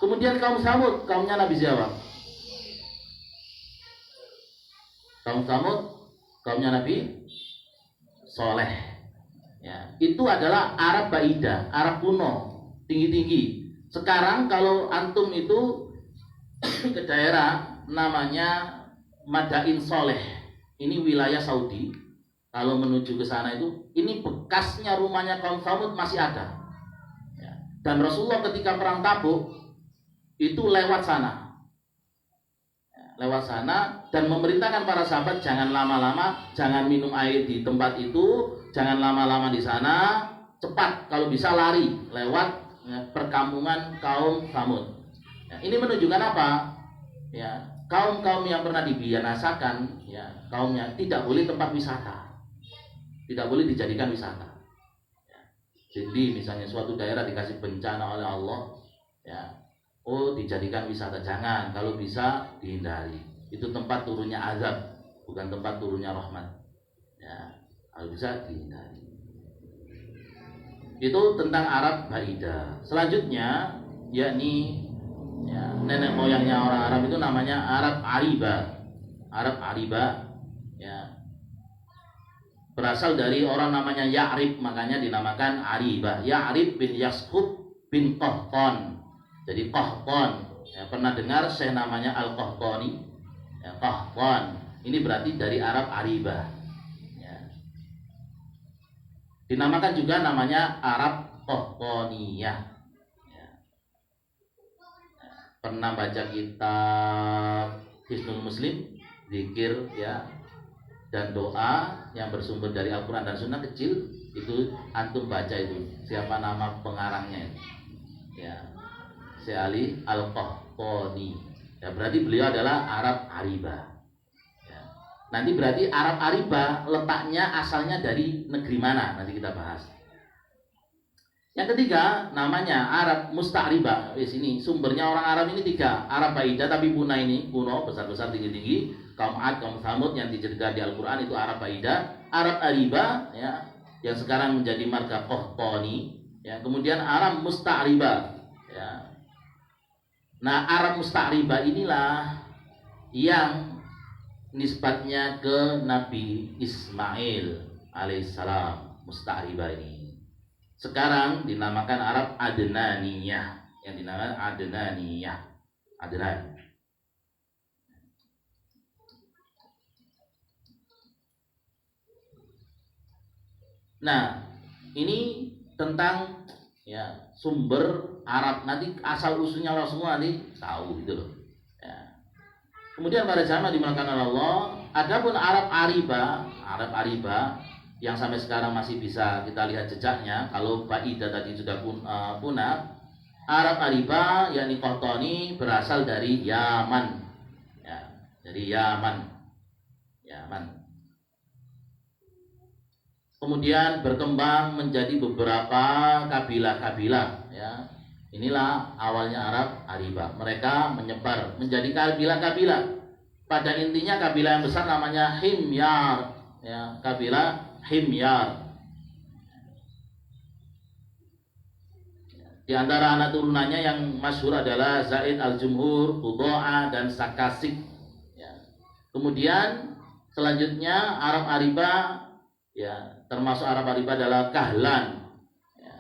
Kemudian kaum Samud, kaumnya Nabi siapa? Kaum Samud, kaumnya Nabi Soleh. Ya, itu adalah Arab Baidah, Arab kuno, tinggi-tinggi. Sekarang kalau antum itu ke daerah namanya Madain Soleh, ini wilayah Saudi. Kalau menuju ke sana itu, ini bekasnya rumahnya kaum Samud masih ada. Ya. Dan Rasulullah ketika perang Tabuk itu lewat sana, lewat sana dan memerintahkan para sahabat jangan lama-lama, jangan minum air di tempat itu, jangan lama-lama di sana, cepat kalau bisa lari lewat perkampungan kaum Samud. Ya, ini menunjukkan apa? Ya, kaum-kaum yang pernah dibinasakan, ya, kaumnya tidak boleh tempat wisata, tidak boleh dijadikan wisata. Ya. Jadi misalnya suatu daerah dikasih bencana oleh Allah, ya, dijadikan wisata, jangan. Kalau bisa dihindari. Itu tempat turunnya azab, bukan tempat turunnya rahmat. Ya, kalau bisa dihindari. Itu tentang Arab Baidah. Selanjutnya, yakni ya, nenek moyangnya orang Arab itu namanya Arab Ariba. Arab Ariba, ya, berasal dari orang namanya Ya'rib, makanya dinamakan Ariba. Ya'rib bin Yasqub bin Qahtan. Jadi Qahtan, ya, pernah dengar saya namanya Al-Qahtani? Ya, Qahtan. Ini berarti dari Arab Ariba. Ya. Dinamakan juga namanya Arab Qahtaniyah. Ya. Pernah baca kitab Hisnul Muslim, zikir, ya, dan doa yang bersumber dari Al-Quran dan Sunnah kecil, itu antum baca itu siapa nama pengarangnya, ya, Syekh Ali Al-Qahtani. Ya, berarti beliau adalah Arab Ariba. Ya. Nanti berarti Arab Ariba letaknya asalnya dari negeri mana? Nanti kita bahas. Yang ketiga namanya Arab Musta'riba. Di sini sumbernya orang Arab ini 3. Arab Baidah tapi punah ini, kuno, besar-besar, tinggi-tinggi. Kaum Ad, kaum Samud yang diceritakan di Al-Quran itu Arab Baidah. Arab Ariba, ya, yang sekarang menjadi marga Qahtani. Ya, kemudian Arab Musta'riba. Ya. Nah, Arab Musta'riba inilah yang nisbatnya ke Nabi Ismail alaihissalam. Musta'riba ini sekarang dinamakan Arab Adnaniyah, yang dinamakan Adnaniyah, Adnan. Nah, ini tentang ya sumber Arab, nanti asal usulnya Allah semua nanti tahu gitu loh. Ya. Kemudian pada zaman dimulakan oleh Allah, adapun Arab Ariba yang sampai sekarang masih bisa kita lihat jejaknya. Kalau Baida tadi sudah punah, Arab Ariba yakni Qahtani berasal dari Yaman. Ya, dari Yaman. Kemudian berkembang menjadi beberapa kabilah-kabilah ya. Inilah awalnya Arab Ariba. Mereka menyebar menjadi kabilah-kabilah. Pada intinya kabilah yang besar namanya Himyar ya, kabilah Himyar. Di antara anak turunannya yang masyhur adalah Zaid al-Jumhur, Qudaa dan Sakasik ya. Kemudian selanjutnya Arab Ariba ya, termasuk Arab Ariba adalah Kahlan ya.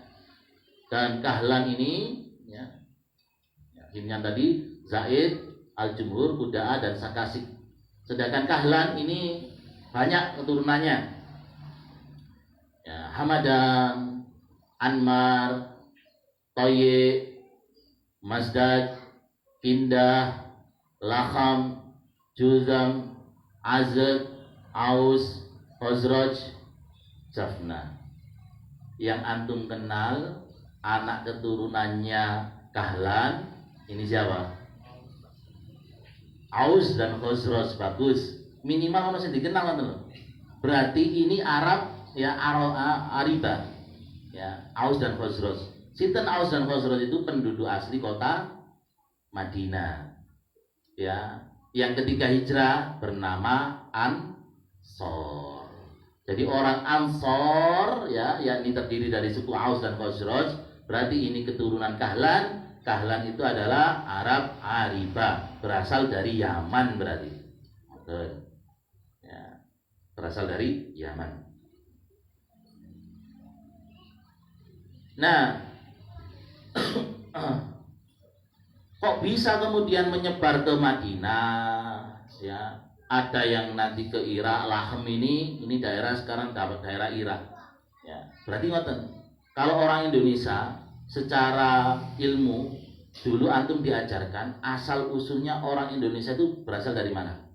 Dan Kahlan ini ya, Himyar tadi Zaid al-Jumhur, Qudaa dan Sakasik. Sedangkan Kahlan ini banyak keturunannya ya, Hamadan, Anmar, Toye, Mazdad, Kindah, Laham, Juzam, Azad, Aus, Khazraj, Jafna. Yang antum kenal anak keturunannya Kahlan ini siapa? Aus dan Khazraj. Bagus, minimal harus dikenal kan. Berarti ini Arab ya, Ariba ya, Aus dan Khazraj. Sinten Aus dan Khazraj itu penduduk asli kota Madinah ya, yang ketika hijrah bernama Ansor. Jadi orang Ansor ya, yakni terdiri dari suku Aus dan Khazraj, berarti ini keturunan Kahlan. Kahlan itu adalah Arab Ariba, berasal dari Yaman berarti. Ya, berasal dari Yaman. Nah, kok bisa kemudian menyebar ke Madinah ya? Ada yang nanti ke Irak, Lahem ini daerah sekarang daerah Irak ya. Berarti ngoten, kalau orang Indonesia secara ilmu dulu antum diajarkan asal usulnya orang Indonesia itu berasal dari mana?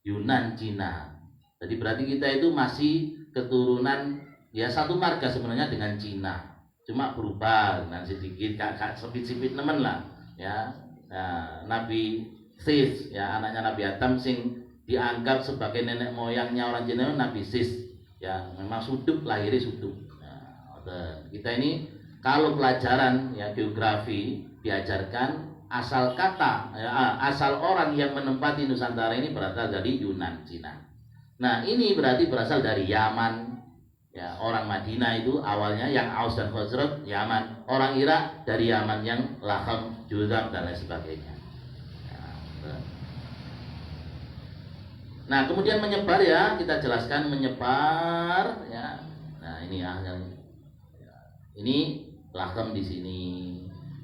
Yunan, Cina. Jadi berarti kita itu masih keturunan ya, satu marga sebenarnya dengan Cina, cuma berubah dengan sedikit kakak sepit-sepit nemen lah ya. Nah, Nabi Sis ya, anaknya Nabi Adam sing dianggap sebagai nenek moyangnya orang Cina, Nabi Sis ya, memang Sudup, lahirnya Sudup. Nah, kita ini kalau pelajaran ya geografi diajarkan asal kata ya, asal orang yang menempati Nusantara ini berasal dari Yunan, Cina. Nah, ini berarti berasal dari Yaman ya, orang Madinah itu awalnya yang Aus dan Khazraj Yaman, orang Irak dari Yaman yang Laham, Juzam dan lain sebagainya. Nah, kemudian menyebar ya, kita jelaskan menyebar ya. Nah, ini ya, ini Laham di sini.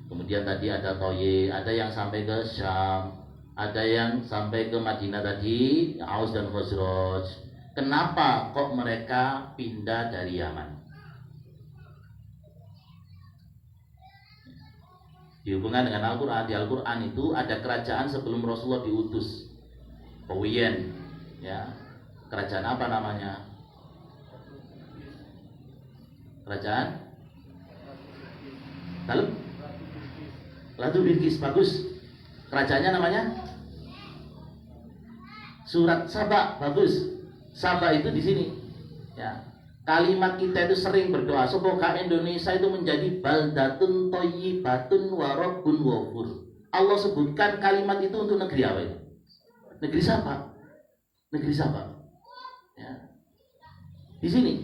Kemudian tadi ada Toye, ada yang sampai ke Syam, ada yang sampai ke Madinah tadi, Aus dan Khazraj. Kenapa kok mereka pindah dari Yaman? Dihubungkan dengan Al-Quran. Di Al-Quran itu ada kerajaan sebelum Rasulullah diutus, Owiyen ya. Kerajaan apa namanya? Kerajaan Dalam Ratu Bilqis. Bagus. Kerajaannya namanya Surat Saba. Bagus. Saba itu di sini ya. Kalimat kita itu sering berdoa semoga Indonesia itu menjadi baldatun thayyibatun wa rabbun ghafur. Allah sebutkan kalimat itu untuk negeri apa itu? Negeri Saba. Negeri Saba ya. Di sini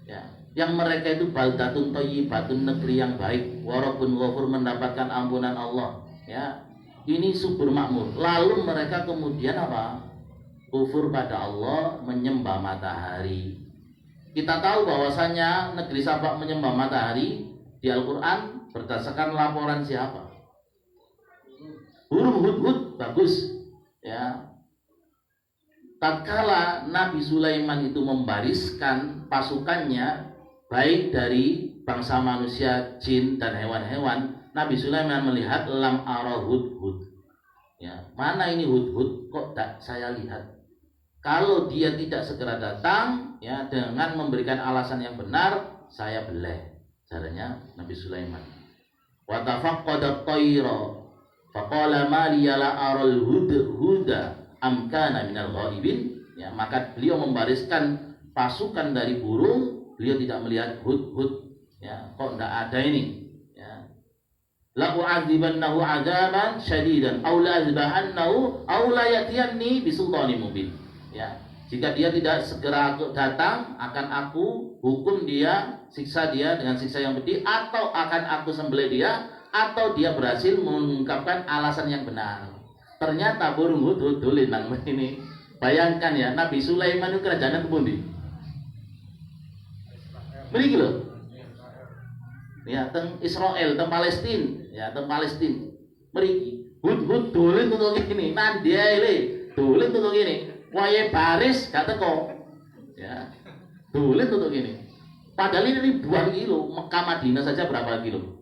ya, yang mereka itu baldatun thayyibatun, negeri yang baik, wa rabbun ghafur, mendapatkan ampunan Allah ya. Ini subur makmur. Lalu mereka kemudian apa? Kufur pada Allah, menyembah matahari. Kita tahu bahwasanya negeri Sabak menyembah matahari di Al-Quran berdasarkan laporan siapa? Burung Hudhud. Bagus ya. tatkala Nabi Sulaiman itu membariskan pasukannya baik dari bangsa manusia, jin dan hewan-hewan, Nabi Sulaiman melihat lam ara hudhud. Ya, mana ini hudhud? Kok tak saya lihat? Kalau dia tidak segera datang, ya, dengan memberikan alasan yang benar, saya beleh. Caranya Nabi Sulaiman. Wa tafaqqada at-tayra faqala ma liya la aral huda am kana minal ghaibin. Ya, maka beliau membariskan pasukan dari burung, beliau tidak melihat hudhud. Ya, kok tidak ada ini? Ya. La u'adzibannahu 'adzaban syadidan aw la azbahannahu aw la yatiyanni bisultanin mubin. Ya, jika dia tidak segera datang, akan aku hukum dia, siksa dia dengan siksa yang pedih, atau akan aku sembelih dia, atau dia berhasil mengungkapkan alasan yang benar. Ternyata burung hudhud nang ini. Bayangkan ya, Nabi Sulaiman itu kerajaan kepundi? Mriki lho. Ya, teng Israel, teng Palestina, ya, teng Palestina. Mriki hudhud dolen untuk gini, nandiele dolen untuk gini. Wae baris gak teko. Ya. Dolen untuk gini. Padahal ini ribuan kilo. Mekah Madinah saja berapa kilo?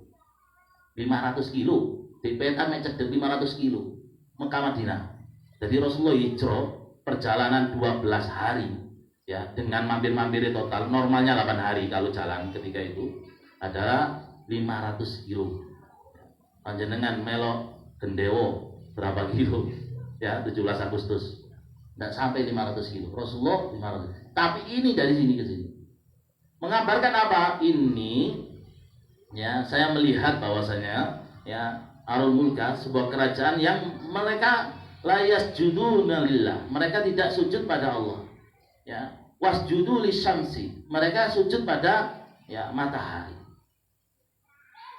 500 kilo. Di peta mek cedek 500 kilo. Mekah Madinah. Jadi Rasulullah hijrah perjalanan 12 hari. Ya, dengan mampir-mampir total normalnya 8 hari kalau jalan ketika itu adalah 500 kilo. Panjenengan melok gendewo berapa kilo? Ya, 17 Agustus. Tidak sampai 500 kilo. Rasulullah 500. Tapi ini dari sini ke sini. Mengabarkan apa? Ini ya, saya melihat bahwasanya ya, Arul Mulka sebuah kerajaan yang mereka la yasjuduna lillah. Mereka tidak sujud pada Allah. Ya, wasjudu lisyamsi. Mereka sujud pada ya, matahari.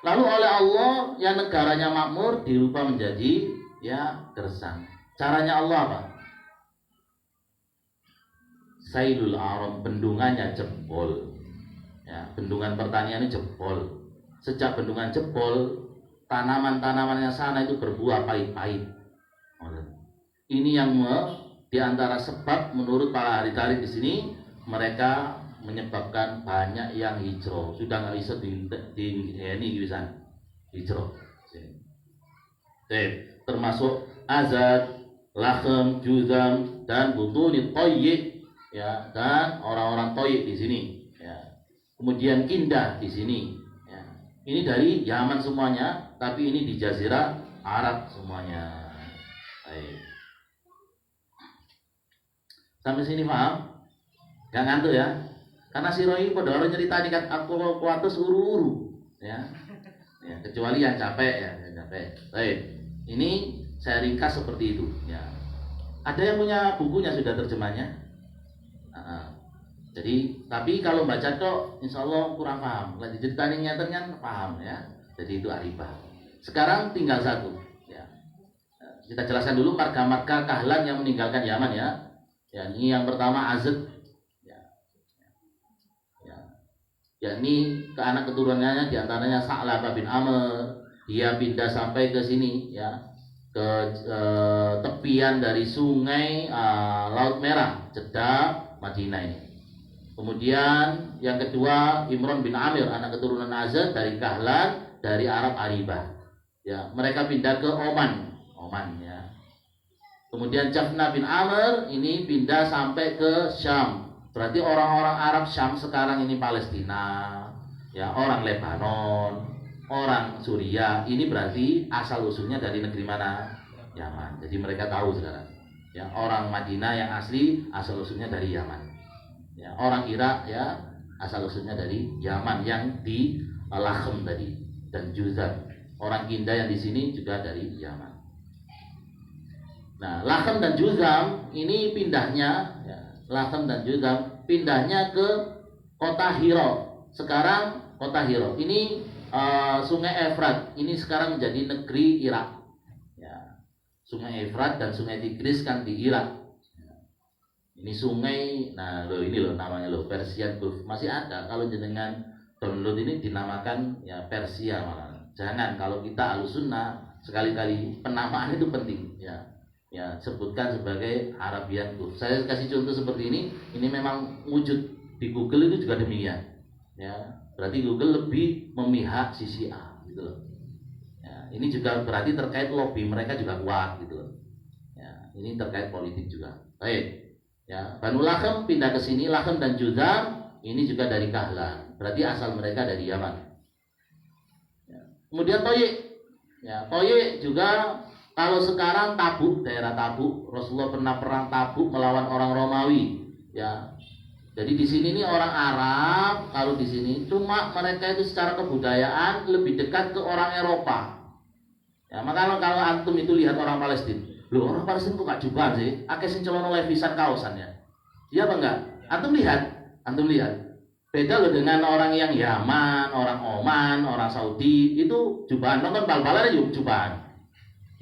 Lalu oleh Allah yang negaranya makmur dirubah menjadi ya, gersang. Caranya Allah apa? Sailul Aram, bendungannya jebol. Ya, bendungan pertaniannya jebol. Sejak bendungan jebol, tanaman-tanaman yang sana itu berbuah pahit-pahit. Ini yang di antara sebab menurut para ahli tarikh di sini mereka menyebabkan banyak yang hijrah. Sudah nggak bisa ini bisa hijrah. Termasuk Azad, Lahem, Juzam dan Butuni Toyik. Ya, dan orang-orang Toyik di sini, ya. Kemudian Kindah di sini, ya. Ini dari Yaman semuanya, tapi ini di Jazirah Arab semuanya. Baik. Sampai sini paham? Gak ngantuk ya? Karena si Roy pada orang cerita kan aku kuatus uru-uru, ya. Ya, kecuali yang capek ya, yang capek. Baik. Ini saya ringkas seperti itu, ya. Ada yang punya bukunya sudah terjemahnya? Jadi, tapi kalau baca tok, insya Allah kurang paham. Lagi ceritanya nyatanya paham ya. Jadi itu aribah. Sekarang tinggal satu. Ya. Kita jelaskan dulu marga-marga Kahlan yang meninggalkan Yaman ya. Ya, ini yang pertama Azad. Ya. Ya. Ya, ini ke anak keturunannya diantaranya Sa'labah bin Amr. Dia pindah sampai ke sini ya, ke tepian dari sungai Laut Merah, Jeddah, Madinah ini. Kemudian yang kedua Imran bin Amir, anak keturunan Azad dari Kahlan, dari Arab Aribah. Ya, mereka pindah ke Oman ya. Kemudian Jafna bin Amr ini pindah sampai ke Syam. Berarti orang-orang Arab Syam sekarang ini Palestina, ya, orang Lebanon, orang Suriah. Ini berarti asal usulnya dari negeri mana? Yaman. Jadi mereka tahu sekarang. Ya, orang Madinah yang asli asal usulnya dari Yaman. Ya, orang Irak ya asal usulnya dari Yaman yang di Lahem tadi dan Juzam. Orang Kindah yang di sini juga dari Yaman. Nah, Lahem dan Juzam ini pindahnya ya, Lahem dan Juzam pindahnya ke kota Hira. Sekarang kota Hira ini Sungai Efrat ini sekarang menjadi negeri Irak. Ya, Sungai Efrat dan Sungai Tigris kan di Irak. Ini sungai, nah lo ini loh namanya lo Persian Gulf, masih ada. Kalau jenengan download ini dinamakan ya Persia malah. Jangan, kalau kita Ahlussunnah sekali-kali penamaan itu penting ya. ya sebutkan sebagai Arabian Gulf. Saya kasih contoh seperti ini memang wujud di Google itu juga demikian. Ya, berarti Google lebih memihak sisi A gitu loh. Ya, ini juga berarti terkait lobby mereka juga kuat gitu loh. Ya, ini terkait politik juga. Baik. Ya, Banu Lakhem pindah ke sini, Lakhem dan Judam ini juga dari Kahlan. Berarti asal mereka dari Yaman. Ya. Kemudian Toye. Ya, Toye juga kalau sekarang Tabuk, daerah Tabuk, Rasulullah pernah perang Tabuk melawan orang Romawi, ya. Jadi di sini nih orang Arab, kalau di sini cuma mereka itu secara kebudayaan lebih dekat ke orang Eropa. Ya, maka kalau antum itu lihat orang Palestina, loh orang Palestina kok gak jubahan sih? Akeh sing celana levisan kaosan ya. Iya apa enggak? Antum lihat. Beda loh dengan orang yang Yaman, orang Oman, orang Saudi, itu jubahan, nonton bal-balan aja jubahan.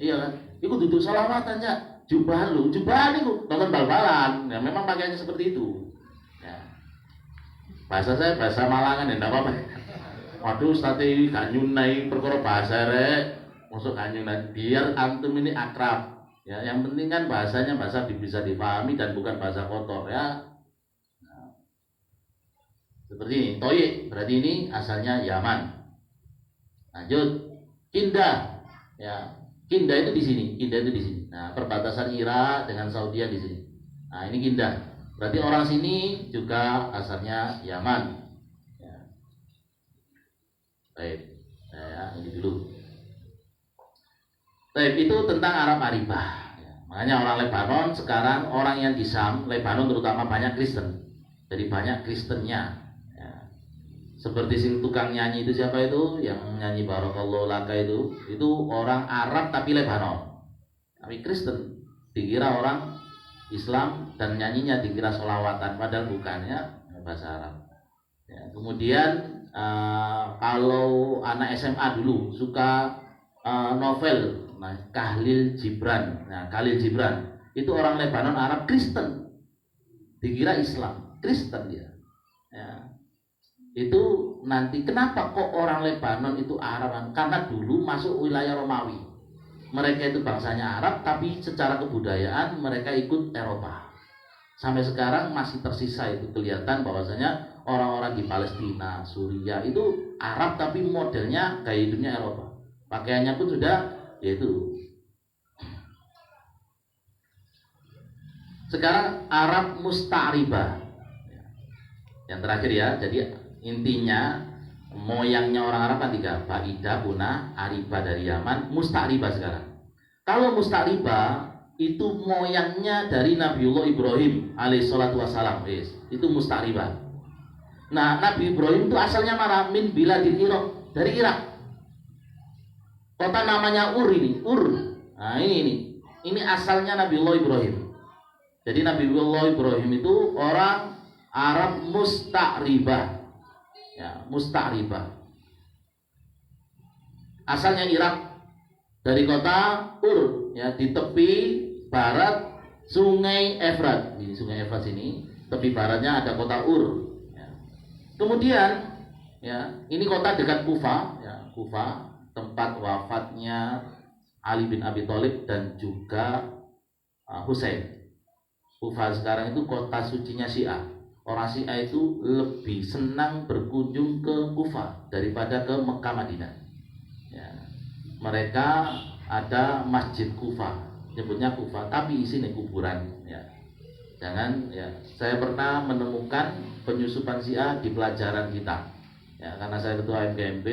Iya kan? Itu duduk salawatan ya, jubahan itu nonton bal-balan. Ya memang pakaiannya seperti itu. Ya. Bahasa saya bahasa Malangan ya, enggak apa-apa. Waduh, stati gak nyunai perkara bahasa rek. Masuk gak nyunai biar antum ini akrab. Ya, yang penting kan bahasanya bahasa bisa dipahami dan bukan bahasa kotor ya. Nah, seperti ini, Toye berarti ini asalnya Yaman. Lanjut, Kindah. Ya. Kindah itu di sini. Nah, perbatasan Irak dengan Saudi di sini. Nah, ini Kindah. Berarti orang sini juga asalnya Yaman. Ya. Baik. Ya, ini dulu. Baik, itu tentang Arab Aribah. Ya. Makanya orang Lebanon sekarang, orang yang di Sam, Lebanon terutama banyak Kristen. Jadi banyak Kristennya. Seperti si tukang nyanyi itu siapa itu yang nyanyi Barakallahu Laka itu orang Arab tapi Lebanon, tapi Kristen, dikira orang Islam dan nyanyinya dikira sholawatan padahal bukannya bahasa Arab. Ya, kemudian kalau anak SMA dulu suka novel, Khalil Gibran. Nah, Khalil Gibran itu orang Lebanon Arab Kristen, dikira Islam, Kristen dia. Ya. Itu nanti kenapa kok orang Lebanon itu Arab? Karena dulu masuk wilayah Romawi. Mereka itu bangsanya Arab tapi secara kebudayaan mereka ikut Eropa. Sampai sekarang masih tersisa itu kelihatan bahwasanya orang-orang di Palestina, Suriah itu Arab tapi modelnya gaya hidupnya Eropa. Pakaiannya pun sudah yaitu. Sekarang Arab Musta'ribah. Yang terakhir ya, jadi intinya moyangnya orang Arab kan 3, Baidah, Punah, Aribah dari Yaman, Musta'ribah sekarang. Kalau Musta'ribah itu moyangnya dari Nabiullah Ibrahim alaihissalatu wassalam, itu Musta'ribah. Nah, Nabi Ibrahim itu asalnya mana? Min biladil Irak, dari Irak. Kota namanya Ur ini, Ur. Nah, ini asalnya Nabiullah Ibrahim. Jadi Nabiullah Ibrahim itu orang Arab Musta'ribah. Ya, Musta'ribah. Asalnya Irak, dari kota Ur, ya, di tepi barat Sungai Efrat. Ini Sungai Efrat sini, tepi baratnya ada kota Ur. Ya. Kemudian, ya, ini kota dekat Kufa, ya, Kufa, tempat wafatnya Ali bin Abi Thalib dan juga Husain. Kufa sekarang itu kota sucinya Syiah. Orang Syiah itu lebih senang berkunjung ke Kufa daripada ke Mekah Madinah. Ya. Mereka ada Masjid Kufa, nyebutnya Kufa, tapi isinya kuburan. Ya. Jangan, ya. Saya pernah menemukan penyusupan Syiah di pelajaran kita. Ya, karena saya ketua MGMP,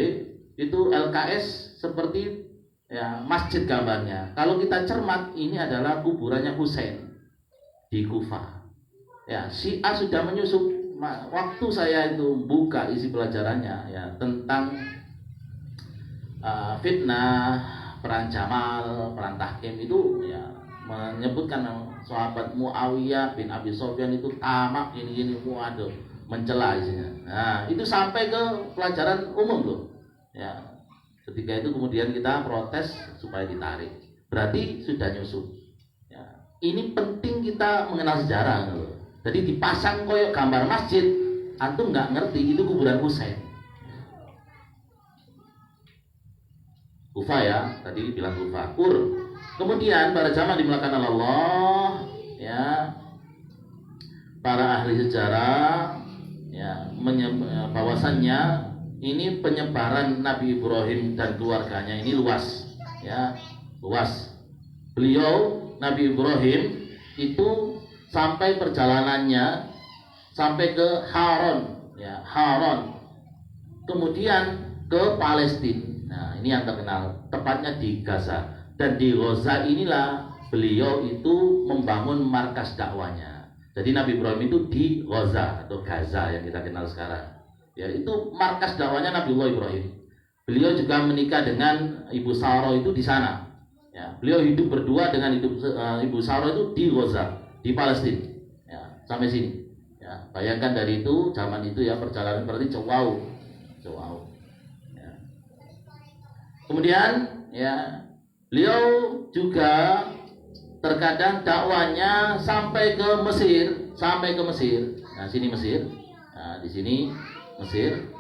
itu LKS seperti ya masjid gambarnya. Kalau kita cermat, ini adalah kuburannya Husain di Kufa. Ya, Syiah sudah menyusup. Waktu saya itu buka isi pelajarannya ya tentang fitnah, perang Jamal, perang Tahkim itu ya menyebutkan sahabat Muawiyah bin Abi Sufyan itu tamak gini-gini, waduh, mencela isinya. Nah, itu sampai ke pelajaran umum loh. Ya. Ketika itu kemudian kita protes supaya ditarik. Berarti sudah nyusup. Ya. Ini penting kita mengenal sejarah loh. Jadi dipasang koyok gambar masjid, antum nggak ngerti itu kuburan Husain. Kufa ya, tadi bilang Kufa. Ur, Kemudian para jamaah dimulakan Allah, ya, para ahli sejarah, ya, bahwasannya ini penyebaran Nabi Ibrahim dan keluarganya ini luas, ya, luas. Beliau Nabi Ibrahim itu sampai perjalanannya sampai ke Haran, ya, Haran. Kemudian ke Palestina. Nah, ini yang terkenal, tepatnya di Gaza. Dan di Gaza inilah beliau itu membangun markas dakwanya. Jadi Nabi Ibrahim itu di Gaza atau Gaza yang kita kenal sekarang. Ya, itu markas dakwanya Nabiullah Ibrahim. Beliau juga menikah dengan Ibu Sarah itu di sana. Ya, beliau hidup berdua dengan Ibu Sarah itu di Gaza, di Palestina. Ya, sampai sini. Ya, bayangkan dari itu zaman itu ya perjalanan berarti jauh. Ya. Kemudian ya beliau juga terkadang dakwanya sampai ke Mesir. Nah, sini Mesir. Nah, di sini Mesir,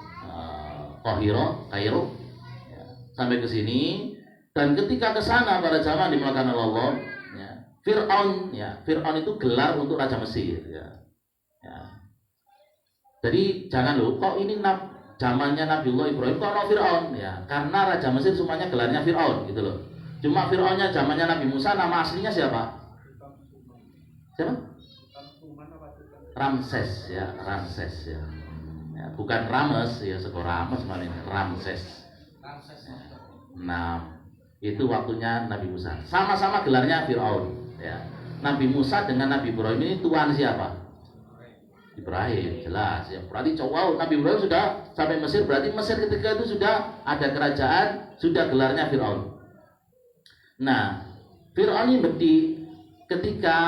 Kairo, ya, sampai ke sini. Dan ketika ke sana para jamaah dimulakan Allah, ya, Fir'aun itu gelar untuk Raja Mesir. Ya. Jadi jangan loh, kok ini zamannya Nabiullah Ibrahim kok ada Fir'aun? Ya, karena Raja Mesir semuanya gelarnya Fir'aun gitu loh. Cuma Fir'aunnya zamannya Nabi Musa, nama aslinya siapa? Ramses ya. Ya, bukan Rames ya, sekor Rames malah ini Ramses. Nah, itu waktunya Nabi Musa. Sama-sama gelarnya Fir'aun ya. Nabi Musa dengan Nabi Ibrahim ini tuan siapa? Ibrahim, jelas ya. Berarti Nabi Ibrahim sudah sampai Mesir, berarti Mesir ketika itu sudah ada kerajaan, sudah gelarnya Fir'aun. Nah, Fir'aun ini ketika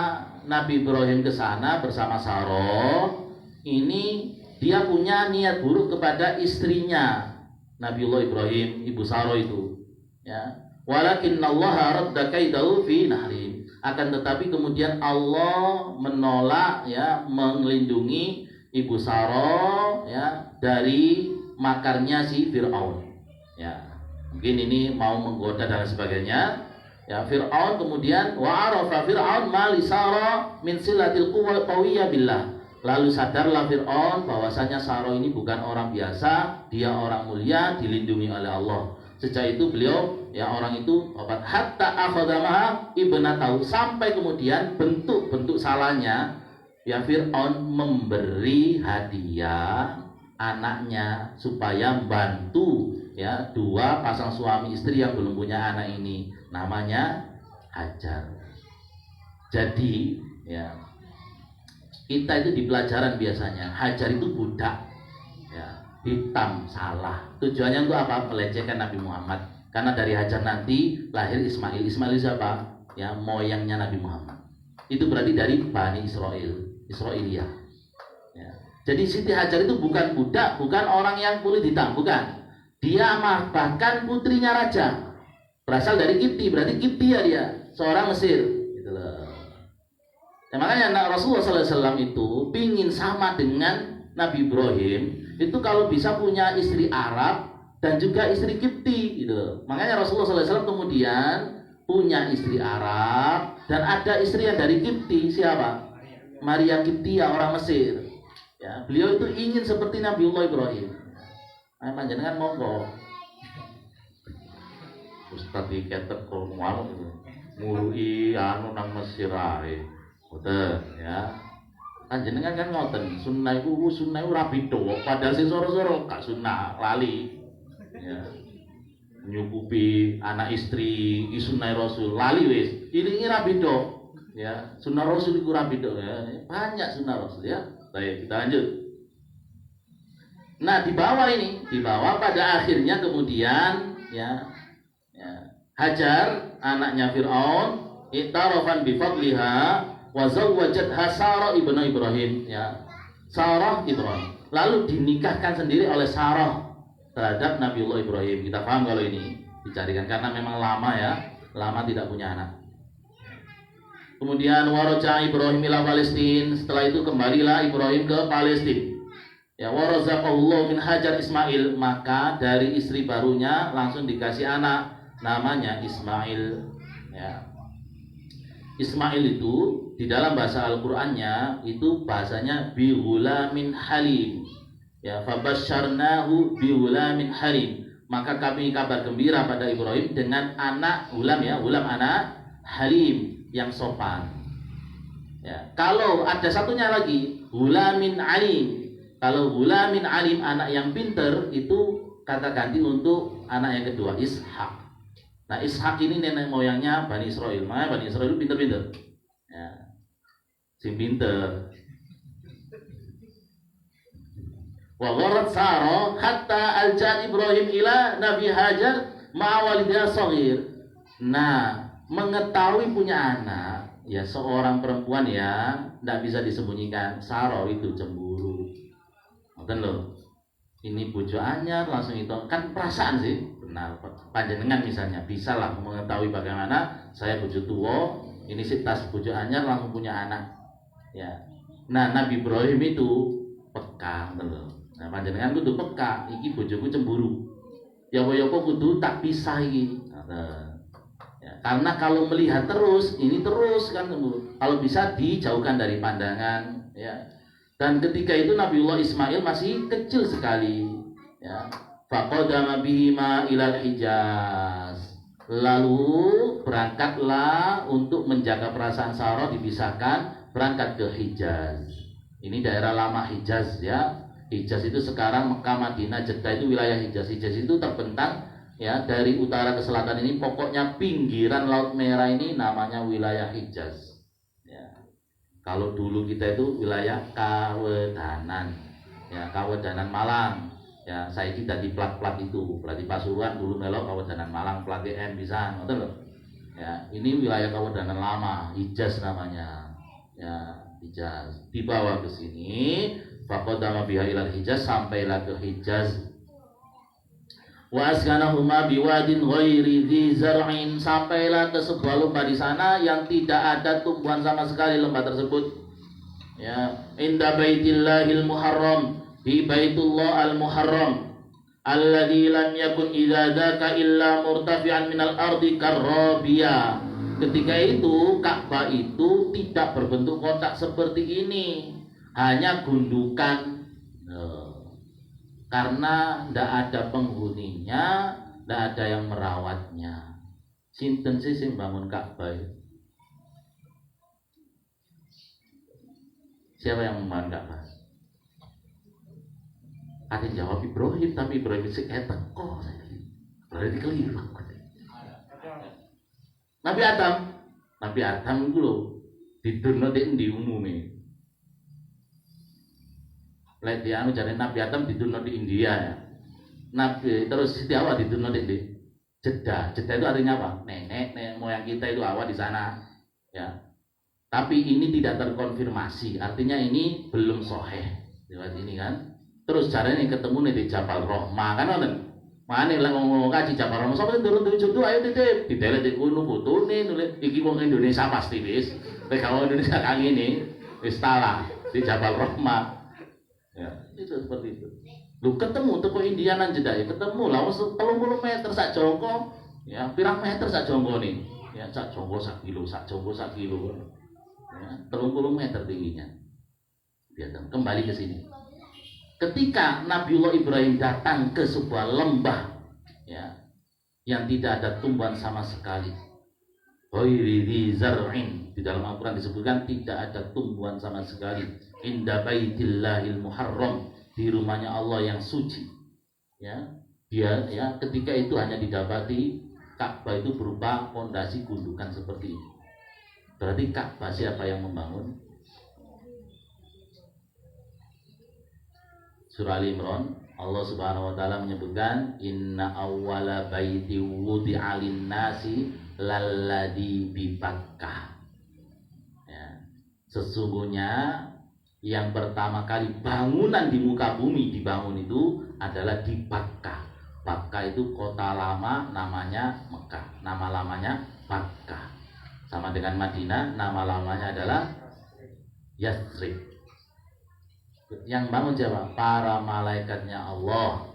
Nabi Ibrahim ke sana bersama Sarah, ini dia punya niat buruk kepada istrinya Nabiullah Ibrahim, Ibu Sarah itu. Ya. Walakinnallaha radda kaidahu fi nahri. Akan tetapi kemudian Allah menolak ya, melindungi Ibu Sarah ya dari makarnya si Fir'aun. Ya. Mungkin ini mau menggoda dan sebagainya. Ya, Fir'aun kemudian wa'arafa Fir'aun ma li Sarah min silatil qawiyyah billah. Lalu sadarlah Fir'aun bahwasanya Sarah ini bukan orang biasa, dia orang mulia, dilindungi oleh Allah. Sejak itu beliau ya orang itu obat hatta akhadamaha ibnatahu, sampai kemudian bentuk salahnya ya Fir'aun memberi hadiah anaknya supaya membantu ya dua pasang suami istri yang belum punya anak ini, namanya Hajar. Jadi ya kita itu di pelajaran biasanya Hajar itu budak ya, hitam, salah. Tujuannya untuk apa? Melecehkan Nabi Muhammad. Karena dari Hajar nanti lahir Ismail. Ismail siapa? Ya, moyangnya Nabi Muhammad. Itu berarti dari Bani Israiliyah. Ya. Jadi Siti Hajar itu bukan budak, bukan orang yang kulit hitam, bukan. Dia bahkan putrinya raja. Berasal dari Kipti, berarti Kipti ya dia, seorang Mesir. Gitu loh. Ya, makanya Rasulullah SAW itu pingin sama dengan Nabi Ibrahim, itu kalau bisa punya istri Arab dan juga istri Kipti gitu. Makanya Rasulullah SAW kemudian punya istri Arab dan ada istri yang dari Kipti. Siapa? Maria Kiptia, orang Mesir. Ya, beliau itu ingin seperti Nabiullah Ibrahim. Ayo panjenengan monggo. Ustaz iki ketek kromo ngului anu nang Mesir ae. Betul ya. Panjenengan kan ngoten, sunnah iku ora beda, padahal sing soro-soro gak sunnah, lali. Ya. Nyukupi anak istri, iki sunnah Rasul, lali wis. Ilingi ra beda. Ya, sunnah Rasul iku ora beda ya. Banyak sunnah Rasul ya. Baik, kita lanjut. Nah, di bawah pada akhirnya kemudian ya Hajar anaknya Fir'aun itarafan bi fadliha wa zawwajatha Sarah ibnu Ibrahim ya. Sarah Ibrahim. Lalu dinikahkan sendiri oleh Sarah terhadap Nabiullah Ibrahim. Kita paham kalau ini dicarikan karena memang lama tidak punya anak. Kemudian waraja Ibrahim ila Palestin. Setelah itu kembalilah Ibrahim ke Palestina. Ya warazaqallahu min Hajar Ismail, maka dari istri barunya langsung dikasih anak namanya Ismail. Ya. Ismail itu di dalam bahasa Al-Qur'annya itu bahasanya bi ghulamin halim. Ya, fabasyarnahu bi ghulamin halim. Maka kami kabar gembira pada Ibrahim dengan anak gulam, ya, gulam anak halim yang sopan. Ya, kalau ada satunya lagi gulamin alim. Kalau gulamin alim, anak yang pinter, itu kata ganti untuk anak yang kedua, Ishak. Nah, Ishak ini nenek moyangnya Bani Israel. Makanya Bani Israel itu pinter-pinter. Ya, sing pinter. Wa gharat Sarah hatta aljat Ibrahim ila Nabi Hajar ma'awalidha shaghir. Nah, mengetahui punya anak, ya seorang perempuan ya tidak bisa disembunyikan. Sarah itu cemburu. Ngoten lho. Ini bojo anyar langsung itu kan perasaan sih. Benar, panjenengan misalnya bisa lah mengetahui bagaimana saya bojo tua, ini sih tas bojo anyar langsung punya anak. Ya. Nah, Nabi Ibrahim itu peka, betul. Nah, panjenengan kudu peka, iki bojoku cemburu. Ya apa kudu tak pisah iki. Nah, ya, karena kalau melihat terus, ini terus kan kalau bisa dijauhkan dari pandangan, ya. Dan ketika itu Nabiullah Ismail masih kecil sekali, ya. Faqadama bihima ilal Hijaz. Lalu berangkatlah untuk menjaga perasaan Sarah, dipisahkan, berangkat ke Hijaz. Ini daerah lama Hijaz, ya. Hijaz itu sekarang Mekah, Madinah, Jeddah itu wilayah Hijaz. Hijaz itu terbentang, ya, dari utara ke selatan ini, pokoknya pinggiran Laut Merah ini namanya wilayah Hijaz. Kalau dulu kita itu wilayah Kawedanan, ya, Kawedanan Malang, ya, saya tidak di plat-plat itu, berarti Pasuruan dulu melok Kawedanan Malang, plat DM bisa, betul loh. Ya, ini wilayah Kawedanan lama, Hijaz namanya, ya, Hijaz. Dibawa ke sini, faqadama biha ilal Hijaz, sampailah ke Hijaz. Wa askanahuma biwadin ghairi dzi zar'in, sampailah ke sebuah lembah di sana yang tidak ada tumbuhan sama sekali lembah tersebut. Ya, inda baitillahil muharram, di Baitullah al-Muharram, alladzi lam yakun idza dzaka illa murtafi'an minal ardi karrabiya. Ketika itu Ka'bah itu tidak berbentuk kotak seperti ini, hanya gundukan. Karena tidak ada penghuninya, tidak ada yang merawatnya. Sinten sih sing bangun Ka'bah? Siapa yang membangun Ka'bah? Ada yang jawab Ibrahim, tapi Ibrahim sing etek kok. Berarti keliru. Nabi Adam itu loh didono di umumnya. Lek dia jadi Nabi Adam diturunkan di India, ya. Nabi terus Siti Hawa diturunkan di Jeddah. Jeddah itu artinya apa? Nenek moyang kita itu Hawa di sana, ya. Tapi ini tidak terkonfirmasi, artinya ini belum sahih lewat ini kan. Terus caranya ketemu nih di Jabal Rahmah kan, mana lah ngomong kaji Jabal Rahmah, sampai turun jodoh ayo titip, ditelet di kuno foto nih nulis iki wong Indonesia pasti wis, kalau Indonesia kang ini wis talah di Jabal Rahmah. Ya, itu seperti itu. Lu ketemu toko Indianan Jeddah, ya ketemu lah 30 meter sak jongko, ya pirang meter sak jongko nih. Ya sak jongko sak kilo. Ya, 30 meter tingginya. Dia kembali ke sini. Ketika Nabiullah Ibrahim datang ke sebuah lembah, ya, yang tidak ada tumbuhan sama sekali. Ghairi zar'in, di dalam Al-Quran disebutkan tidak ada tumbuhan sama sekali. Inda baitillahil muharram, di rumahnya Allah yang suci. Ya, dia ya ketika itu hanya didapati Ka'bah itu berupa fondasi gundukan seperti ini. Berarti Ka'bah siapa yang membangun? Surah Al-Imran, Allah Subhanahu wa taala menyebutkan inna awwala baiti wudi'a lin-nasi lalladzi bi Bakkah. Ya, sesungguhnya yang pertama kali bangunan di muka bumi dibangun itu adalah di Bakkah. Bakkah itu kota lama, namanya Mekah, nama lamanya Bakkah. Sama dengan Madinah, nama lamanya adalah Yathrib. Yang bangun siapa? Para malaikatnya Allah.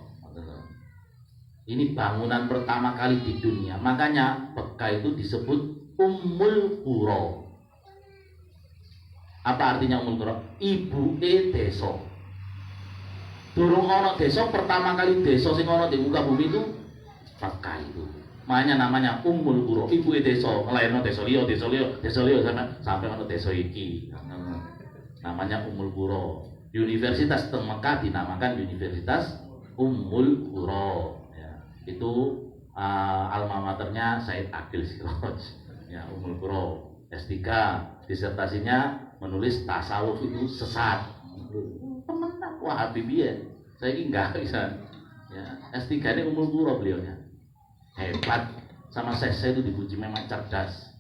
Ini bangunan pertama kali di dunia. Makanya Bakkah itu disebut Ummul Qura. Apa artinya Ummul Qura? Ibuke desa. Durung ana desa, pertama kali desa sing ana di muka bumi itu Makkah itu. Makanya namanya Ummul Qura, ibuke desa. Nglairno desa liya sampai ana desa iki. Namanya Ummul Qura. Universitas teng Mekah dinamakan Universitas Ummul Qura. Ya, itu alma maternya Said Aqil Siraj. Ya, Ummul Qura. S3, disertasinya menulis tasawuf itu sesat. Pemenang Wahabiyah. Saya ini enggak bisa. Ya, S3 ini Ummul Qura beliaunya. Hebat. Sama saya itu dipuji memang cerdas.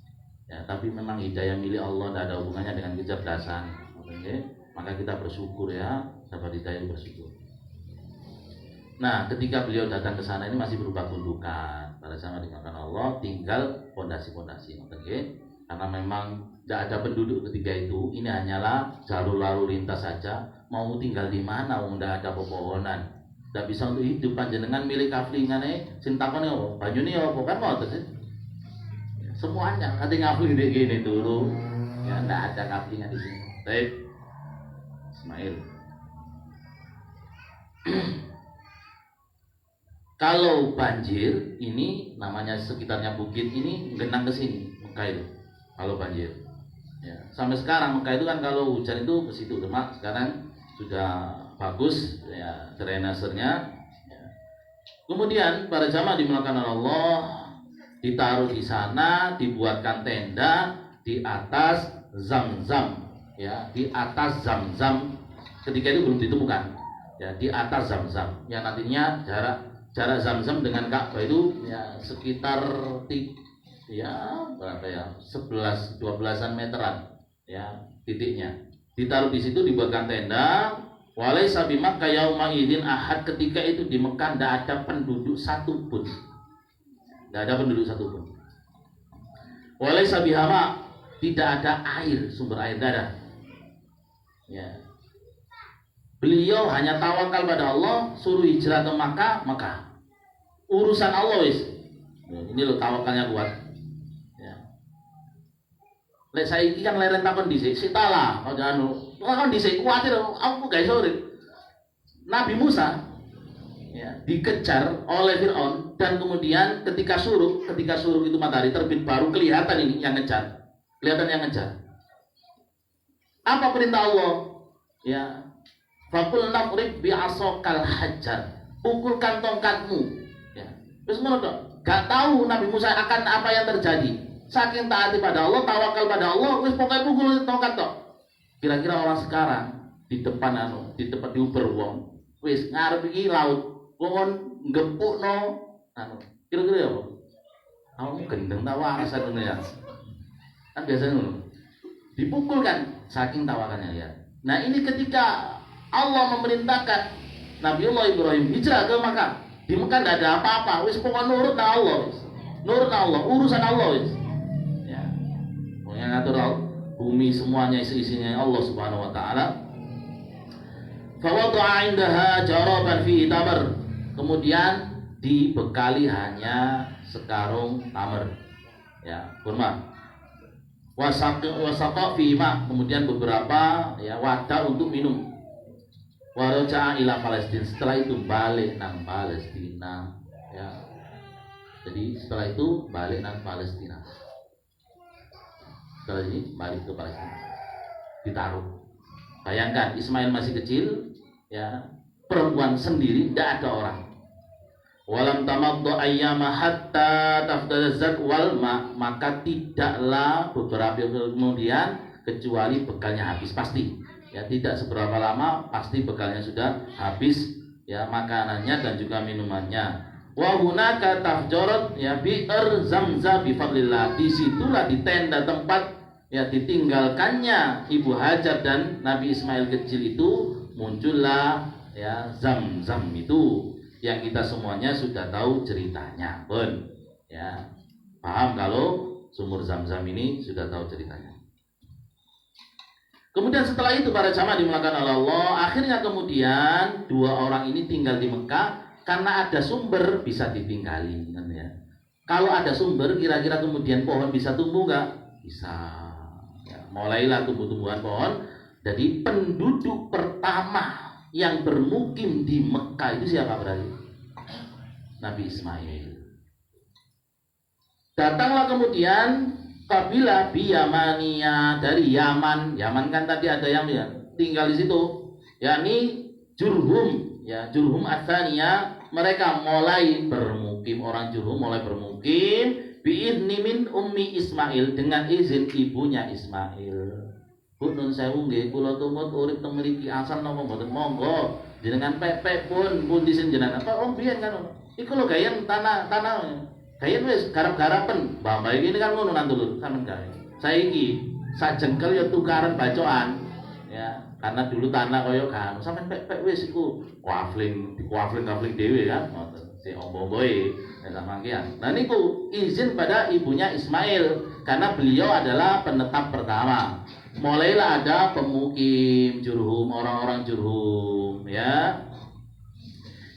Ya, tapi memang hidayah milik Allah, tidak ada hubungannya dengan kecerdasan. Oke. Maka kita bersyukur ya, dapat hidayah bersyukur. Nah, ketika beliau datang ke sana ini masih berupa gundukan. Pada zaman dimakan Allah, tinggal pondasi-pondasi. Oke. Karena memang tidak ada penduduk ketika itu. Ini hanyalah jalur lalu lintas saja. Mau tinggal di mana? Tidak ada pepohonan. Tidak bisa untuk hidup. Panjenengan milik kaflingan sing takone apa? Banyune apa kan ngoten sih. Semuanya ate ngafling ndek kene turu. Ya ndak ada kaflingan di sini. Baik. Ismail. Kalau banjir ini namanya sekitarnya bukit ini genang ke sini Mekah itu. Kalau banjir. Ya, sampai sekarang Mekah itu kan kalau hujan itu ke situ, cuma sekarang sudah bagus ya drainasenya. Ya. Kemudian para jamaah dimulakan Allah ditaruh di sana, dibuatkan tenda di atas Zam-Zam, ya di atas Zam-Zam. Ketika itu belum ditemukan, ya di atas Zam-Zam. Yang nantinya jarak Zam-Zam dengan Ka'bah itu ya sekitar berapa ya 11-12an meteran ya titiknya. Ditaruh di situ, dibuatkan tenda. Walaysa bi Makkah yauma idzin ahad. Ketika itu di Mekah tidak ada penduduk satupun. Tidak ada penduduk satupun. Walaysa bihama, tidak ada air, sumber air tidak ada. Ya. Beliau hanya tawakal pada Allah, suruh hijrah ke Makkah, Makkah. Urusan Allah wis. Ini loh tawakalnya kuat. Ya. Lek saiki kan leren takon dhisik, sitala, anu. Takon dhisik kuwatir aku gak iso urip. Nabi Musa ya, dikejar oleh Fir'aun dan kemudian ketika suruh itu matahari terbit baru kelihatan ini yang ngejar. Kelihatan yang ngejar. Apa perintah Allah? Ya. Faqul naqrib bi'asokal hajar. Pukulkan tongkatmu. Ya. Terus menurut gak tahu Nabi Musa akan apa yang terjadi. Saking taati pada Allah, tawakal pada Allah, wis pokoknya pukul tongkat tok. Kira-kira orang sekarang di depan di Uber wong, wis ngarep iki laut, wong ngepukno kira-kira apa? Kamu gendeng ta waras ngono ya. Kan biasanya ngono. Dipukul kan saking tawakalnya ya. Nah, ini ketika Allah memerintahkan Nabiullah Ibrahim hijrah ke Makkah. Di Mekah tidak ada apa-apa, wis pokoknya nurut na Allah, wis. Nurut na Allah, urusan Allah wis. Ya. Pokoknya ngatur bumi semuanya isi-isinya Allah Subhanahu wa taala. Fa wada'a 'indaha jaraban fi tamar. Kemudian dibekali hanya sekarung tamar. Ya, kurma. Wasaqa fi ma, kemudian beberapa ya wadah untuk minum. Waraja'a ila Palestina. Setelah itu balik nang Palestina ya. Jadi setelah itu balik nang Palestina. Setelah ini balik ke Palestina. Ditaruh. Bayangkan Ismail masih kecil ya, perempuan sendiri, tidak ada orang. Walam tamaddu ayyama hatta tafdazat wal maka tidaklah beberapa kemudian kecuali bekalnya habis pasti. Ya, tidak seberapa lama pasti bekalnya sudah habis ya, makanannya dan juga minumannya. Wa hunaka tafjarat ya bi'r Zamzam bi fadlillah. Disitulah di tenda tempat ya ditinggalkannya Ibu Hajar dan Nabi Ismail kecil itu muncullah ya Zamzam itu yang kita semuanya sudah tahu ceritanya. Pun ya paham kalau sumur Zamzam ini sudah tahu ceritanya. Kemudian setelah itu para jamaah dimulakan oleh Allah. Akhirnya kemudian dua orang ini tinggal di Mekah karena ada sumber bisa ditinggali kan ya. Kalau ada sumber, kira-kira kemudian pohon bisa tumbuh nggak? Bisa. Ya, mulailah tumbuh-tumbuhan pohon. Jadi penduduk pertama yang bermukim di Mekah itu siapa berarti? Nabi Ismail. Datanglah kemudian kabilah Biyamania dari Yaman. Yaman kan tadi ada yang ya, tinggal di situ, yakni Jurhum, ya Jurhum Atsaniyah. Mereka mulai bermukim, orang Jurhum mulai bermukim biidni min ummi Ismail, dengan izin ibunya Ismail. Bu nun sewu nggih, kula tumut urip teng mriki asal napa mboten monggo. Jenengan pepek pun disin jenengan. Apa om biyen kan. Iku lho gayen tanah gayen wis garap-garapen. Mbah iki kan ngono nang dulur sampean gawe. Saiki sajengkel ya tukaran bacokan. Ya, karena dulu tanah kaya kan sampean pepek wis iku kuafling dhewe kan. Ngoten. Si ombo-omboe sama kian. Nah niku izin pada ibunya Ismail karena beliau adalah penetap pertama. Mulailah ada pemukim Jurhum, orang-orang Jurhum, ya.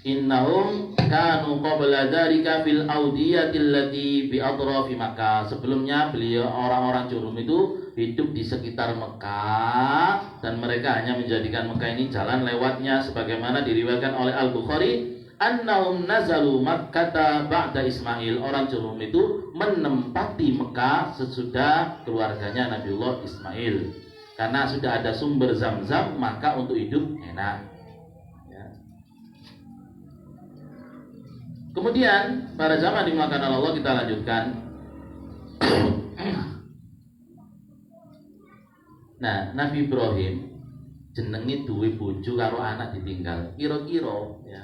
Innahum kanu qabla dzalika fil awdiyatil lati bi atrafi Makkah. Sebelumnya beliau orang-orang Jurhum itu hidup di sekitar Mekah dan mereka hanya menjadikan Mekah ini jalan lewatnya, sebagaimana diriwayatkan oleh Al-Bukhari annahum nazalu Makkata ba'da Ismail. Orang Jurhum itu menempati Mekah sesudah keluarganya Nabiullah Ismail. Karena sudah ada sumber Zam-Zam, maka untuk hidup enak. Ya. Kemudian pada zaman dimakan Allah, kita lanjutkan. Nah, Nabi Ibrahim jenengi duwe bojo karo anak ditinggal. Kira-kira ya,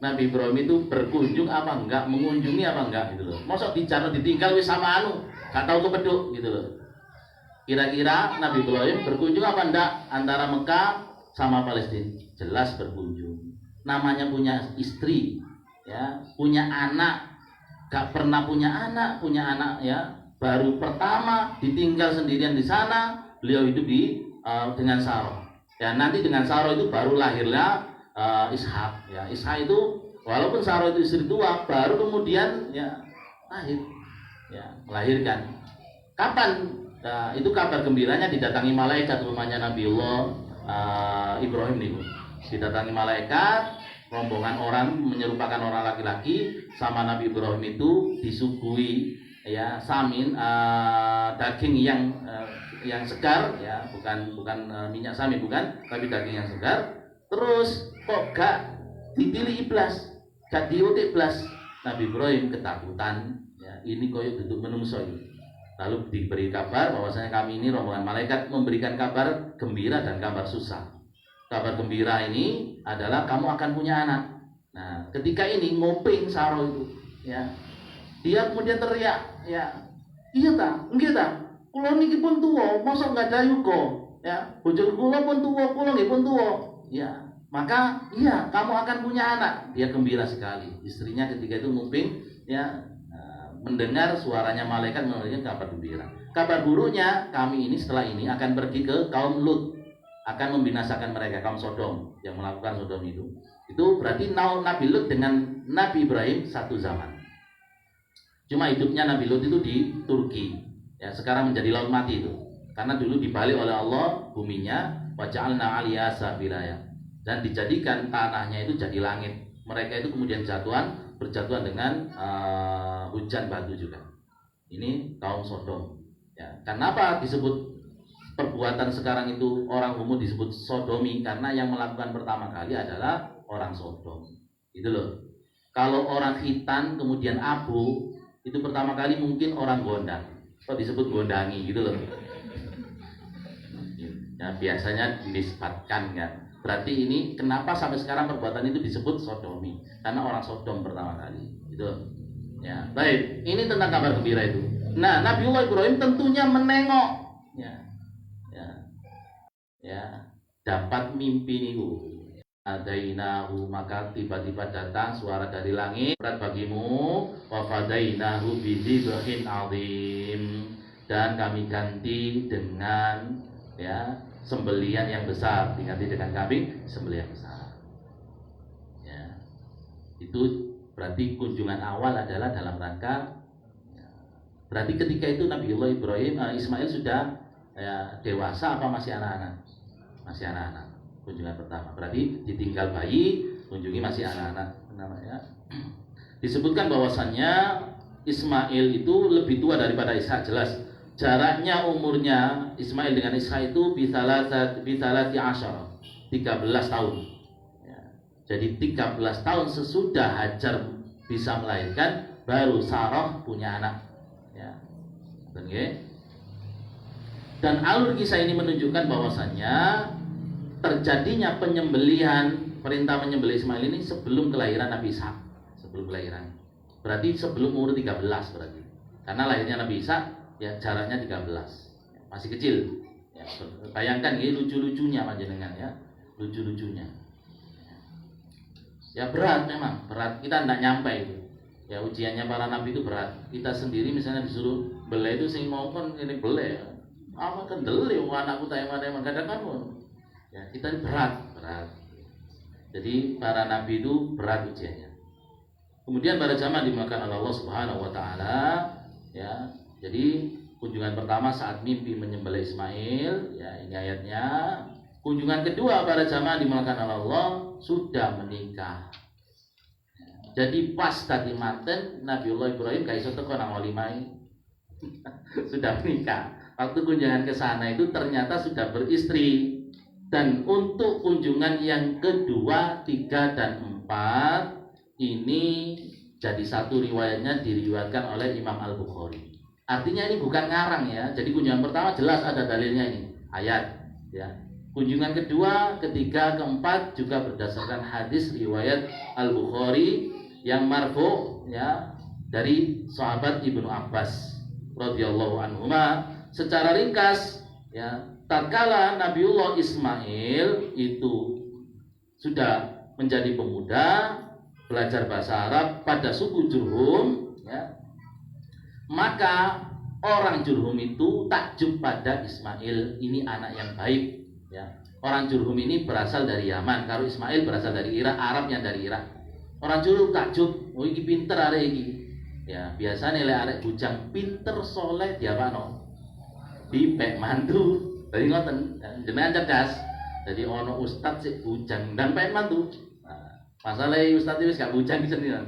Nabi Ibrahim itu berkunjung apa enggak, mengunjungi apa enggak gitu loh. Masa ditinggal wis sama gak tahu kepeduk gitu loh. Kira-kira Nabi Ibrahim berkunjung apa enggak antara Mekah sama Palestina? Jelas berkunjung. Namanya punya istri, ya, punya anak, gak pernah punya anak ya, baru pertama ditinggal sendirian di sana. Beliau hidup dengan Sarah. Ya, nanti dengan Sarah itu baru lahirlah Ishak. Ya, Ishak itu walaupun Sarah itu istri tua, baru kemudian ya lahir, ya melahirkan. Kapan? Itu kabar gembiranya didatangi malaikat rumahnya Nabiullah Ibrahim nih. Didatangi malaikat, rombongan orang menyerupakan orang laki-laki sama Nabi Ibrahim itu disuguhi ya samin, daging yang segar, ya bukan minyak samin, bukan, tapi daging yang segar. Terus kok gak dipilih iblas, gak diutik iblas. Nabi Ibrahim ketakutan, ya ini koyo duduk menungso ini. Lalu diberi kabar bahwasanya kami ini rombongan malaikat memberikan kabar gembira dan kabar susah. Kabar gembira ini adalah kamu akan punya anak. Nah, ketika ini ngoping Sarah itu, ya, dia kemudian teriak, ya, iya ta, nggih ta, kula niki pun tuwa, mosok nggak dayu kok, ya, bojo kula pun tuwa, kula nggih pun tuwa, ya, maka iya kamu akan punya anak. Dia gembira sekali. Istrinya ketika itu nguping, ya, mendengar suaranya malaikat memberikan kabar gembira. Kabar buruknya, kami ini setelah ini akan pergi ke kaum Lut, akan membinasakan mereka, kaum Sodom yang melakukan Sodom itu. Itu berarti Nabi Lut dengan Nabi Ibrahim satu zaman. Cuma hidupnya Nabi Lut itu di Turki, ya, sekarang menjadi laut mati itu. Karena dulu dibalik oleh Allah buminya, waja'alna 'alaiha safilaya, dan dijadikan tanahnya itu jadi langit. Mereka itu kemudian berjatuhan dengan hujan batu juga. Ini kaum Sodom. Ya, kenapa disebut perbuatan sekarang itu orang umum disebut sodomi? Karena yang melakukan pertama kali adalah orang Sodom. Itu loh. Kalau orang Khitan kemudian Abu, itu pertama kali mungkin orang Gondang. Kok disebut Gondangi gitu loh. Ya, biasanya dinisbatkan kan. Berarti ini kenapa sampai sekarang perbuatan itu disebut sodomi? Karena orang Sodom pertama kali. Gitu. Ya, baik. Ini tentang kabar gembira itu. Nah, Nabiullah Ibrahim tentunya menengok, ya, dapat mimpi niku. Adainahu, maka tiba-tiba datang suara dari langit, berat bagimu, wa fadainahu bidzibhin azim, dan kami ganti dengan, ya, sembelian yang besar, diganti dengan kambing sembelian besar. Ya. Itu Berarti kunjungan awal adalah dalam rangka, berarti ketika itu Nabiullah Ismail sudah dewasa apa masih anak-anak? Masih anak-anak. Kunjungan pertama. Berarti ditinggal bayi, kunjungi masih anak-anak namanya. Disebutkan bahwasannya Ismail itu lebih tua daripada Ishak, jelas. Jaraknya umurnya Ismail dengan Ishak itu bithalati asyara, 13 tahun. Ya. Jadi 13 tahun sesudah Hajar bisa melahirkan, baru Sarah punya anak. Ya. Okay. Dan alur kisah ini menunjukkan bahwasannya terjadinya penyembelihan, perintah menyembelih Ismail ini sebelum kelahiran Nabi Ishak. Sebelum kelahiran. Berarti sebelum umur 13 berarti. Karena lahirnya Nabi Ishak ya jaraknya 13, masih kecil. Ya, bayangkan ini lucu-lucunya panjenengan ya, lucu-lucunya. Ya berat memang, berat. Kita tidak nyampe itu. Ya ujiannya para nabi itu berat. Kita sendiri misalnya disuruh belai itu sing mau kan ini belai. Apa kan deli anakku tayang-tayang kadang-kadang. Ya kita ini berat. Jadi para nabi itu berat ujiannya. Kemudian para jamaah dimakan oleh Allah Subhanahu wa taala ya. Jadi kunjungan pertama saat mimpi menyembelih Ismail, ya ini ayatnya. Kunjungan kedua para jamaah dimakan oleh Allah sudah menikah. Jadi pas tadi maten Nabiullah Ibrahim gak iso teko nang walimah. Sudah menikah. Waktu kunjungan ke sana itu ternyata sudah beristri. Dan untuk kunjungan yang kedua, 3 dan 4 ini jadi satu riwayatnya diriwayatkan oleh Imam Al-Bukhari. Artinya ini bukan ngarang ya. Jadi kunjungan pertama jelas ada dalilnya ini, ayat ya. Kunjungan kedua, ketiga, keempat juga berdasarkan hadis riwayat Al-Bukhari yang marfu ya dari sahabat Ibnu Abbas radhiyallahu anhuma. Secara ringkas ya, tatkala Nabiullah Ismail itu sudah menjadi pemuda, belajar bahasa Arab pada suku Jurhum ya, maka orang Jurhum itu takjub pada Ismail, ini anak yang baik ya. Orang Jurhum ini berasal dari Yaman, kalau Ismail berasal dari Irak, Arab yang dari Irak. Orang Jurhum takjub, oh iki pinter arek iki. Ya, biasa nilai arek bujang pinter soleh diapano? Dipek mantu. Jadi ngoten, jenengan cerdas. Jadi ono ustad sik bujang dan pek mantu. Nah, masalahnya ustad itu gak bujang di sini. Ya.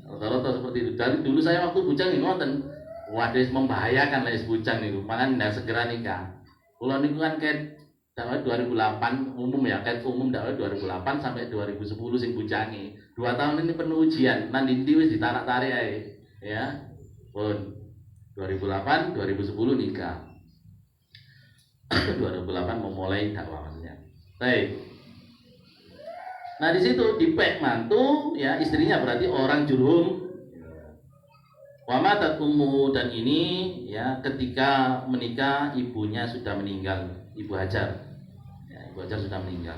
Rata-rata seperti itu. Dari dulu saya waktu bujang ngoten, waduh membahayakan lah bujang niku. Makanya ndak segera nikah. Kula niku kan kayak dakwah 2008 umum ya, kayak umum dakwah 2008 sampai 2010 sing bujangi. 2 tahun ini penuh ujian. Nang ndi wis ditarik-tarik ae. Ya. Pun 2008 2010 nikah. 2008 memulai dakwahnya. Baik. Nah di situ dipek mantu ya, istrinya berarti orang Jurhum. Wa matat ummu, dan ini ya ketika menikah ibunya sudah meninggal, Ibu Hajar. Ya, Ibu Hajar sudah meninggal.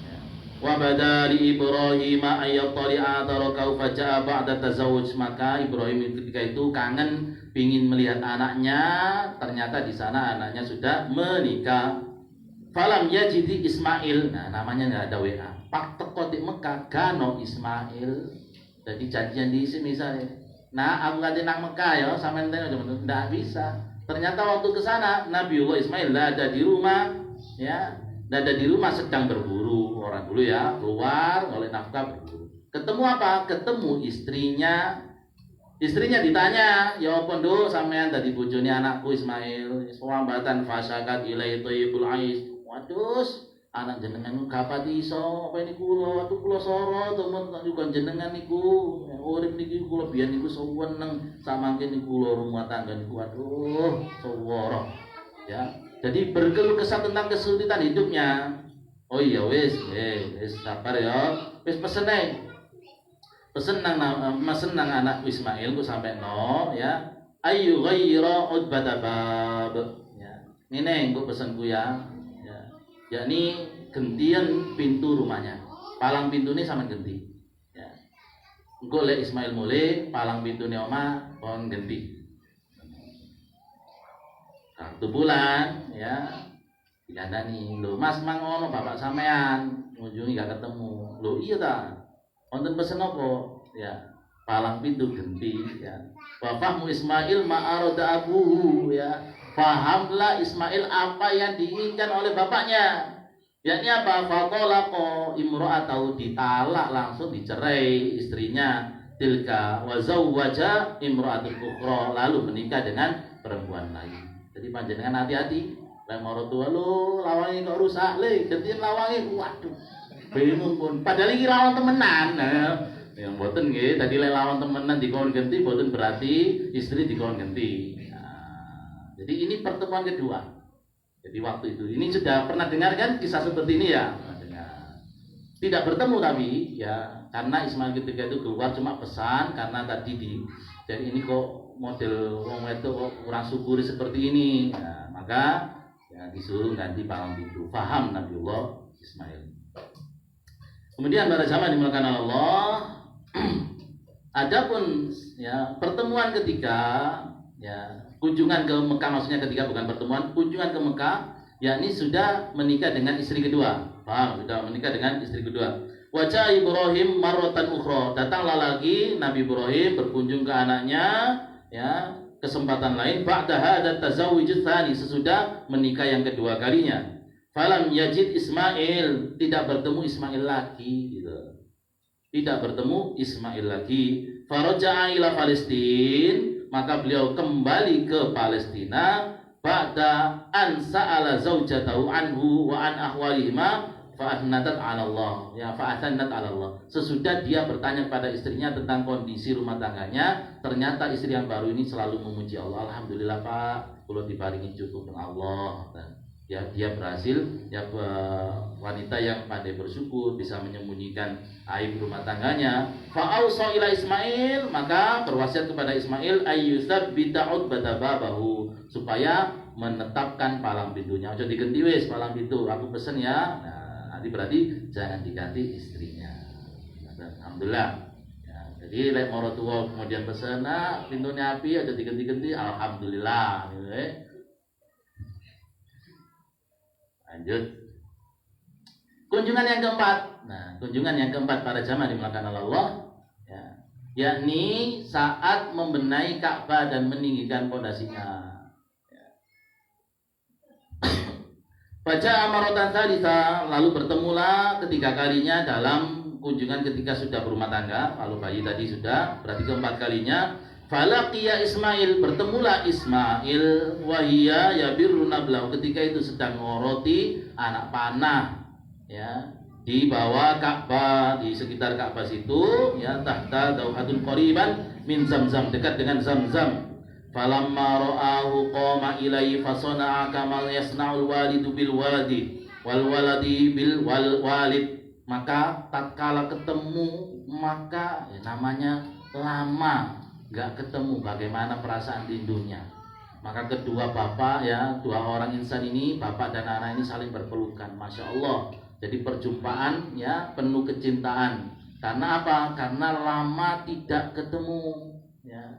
Ya. Wa badali Ibrahim ayattali'a tarakau faja'a ba'da tazawuj, maka Ibrahim ketika itu kangen pingin melihat anaknya, ternyata di sana anaknya sudah menikah. Falam yajidi Ismail, nah namanya nggak ada WA. Pak teko di Mekah gano Ismail. Jadi janjian di sini misalnya. Nah, aku nggak nang Mekah ya, sampean nggak bisa. Ternyata waktu ke sana Nabiullah Ismail nggak ada di rumah, ya, nggak ada di rumah, sedang berburu. Orang dulu ya keluar oleh nafkah berburu. Ketemu apa? Ketemu istrinya. Istrinya ditanya, ya apa nduk sampean dadi bojone anakku Ismail? Swambatan fasakat ilai thayyibul ais. Waduh, anak jenengan kapati iso apa ini kula, atuh kula soro temen juga jenengan niku. Urip niki kula biyen niku seneng samangke niku kula rumah tangga niku aduh seworo. Ya. Jadi berkeluh kesah tentang kesulitan hidupnya. Oh iya wis sabar ya. Wis pesen ae. Pesen nang anak Ismail ku sampai no ya. Ayu ghaira udbata bab. Ya. Ngene engko pesenku ya. Yakni gentian pintu rumahnya, palang pintu ini sama genti. Ya. Engko lek Ismail mulai palang pintu ini oma kon genti. 1 bulan ya. Dikandani, lho Mas mang ono bapak sampean ngunjungi gak ketemu. Lho iya ta. Wonten pesen apa? Ya, palang pintu genti ya. Wa fahmu Ismail ma'arada abuhu ya. Fahamlah Ismail apa yang diinginkan oleh bapaknya. Yakni apa? Fatolaqa imra'atahu, ditalak langsung, dicerai istrinya. Tilka wa zawwaja imra'atul ukhra, lalu menikah dengan perempuan lain. Jadi panjenengan hati-hati. Lek maro tua lo lawangi kok rusak le, gentin lawangi, waduh. Bingung pun. Padahal iki lawan temenan. Yang mboten nggih, tadi lek lawan temenan dikon genti mboten berarti istri dikon genti. Nah, jadi ini pertemuan kedua. Jadi waktu itu, ini sudah pernah dengar kan kisah seperti ini ya? Dengar. Tidak bertemu tapi ya, karena Ismail ketika itu keluar cuma pesan karena tadi jadi ini kok model wong itu kok kurang syukuri seperti ini. Nah, maka ya disuruh ganti palang pintu. Faham Nabiullah Ismail. Kemudian pada zaman dimulakan Allah, adapun ya pertemuan ketiga ya, kunjungan ke Mekah, maksudnya ketika bukan pertemuan, kunjungan ke Mekah, yakni sudah menikah dengan istri kedua. Paham? Sudah menikah dengan istri kedua. Wajah Ibrahim marratan ukhra, datanglah lagi Nabi Ibrahim berkunjung ke anaknya, ya, kesempatan lain ba'da hadza tazawwuj tsani, sesudah menikah yang kedua kalinya. Falam yajid Ismail, tidak bertemu Ismail lagi gitu. Tidak bertemu Ismail lagi. Faraja'a ila Palestin, maka beliau kembali ke Palestina ba'da an sa'ala zaujatahu anhu wa an ahwalihima fa'athnat 'ala Allah. Ya, fa'athnat 'ala Allah. Sesudah dia bertanya kepada istrinya tentang kondisi rumah tangganya, ternyata istri yang baru ini selalu memuji Allah. Alhamdulillah Pak, kula diparingi cucu dengan Allah. Ya, dia berhasil ya, wanita yang pandai bersyukur, bisa menyembunyikan aib rumah tangganya. Fa'ausa ila Ismail, maka berwasiat kepada Ismail ayyusab bita'ud batababahu, supaya menetapkan palang pintunya. Ojo diganti wis palang pintu, aku pesen ya. Nah, nanti berarti jangan diganti istrinya. Alhamdulillah. Ya, jadi lek moro tuwa kemudian pesen, nah pintunya api aja diganti-ganti, alhamdulillah. Lanjut. Kunjungan yang keempat. Nah, kunjungan yang keempat pada zaman dimulakan Allah, ya, yakni saat membenahi Ka'bah dan meninggikan pondasinya. Baca amaratan salisa, lalu bertemulah ketiga kalinya dalam kunjungan ketika sudah berumah tangga. Kalau bayi tadi sudah, berarti keempat kalinya. Falaqiya Ismail, bertemulah Ismail wahia yabirru nablahu, ketika itu sedang ngoroti anak panah ya, di bawah Ka'bah, di sekitar Ka'bah situ ya, tahta dauhatun qoriban min Zamzam, dekat dengan Zamzam. Falamma ra'ahu qama ilaihi fasana'a kama yasna'ul walidu bil waladi wal waladi bil walid, maka tatkala ketemu, maka ya, namanya lama gak ketemu, bagaimana perasaan rindunya. Maka kedua bapak ya, dua orang insan ini, bapak dan anak ini saling berpelukan, masya Allah. Jadi perjumpaan ya penuh kecintaan. Karena apa? Karena lama tidak ketemu ya.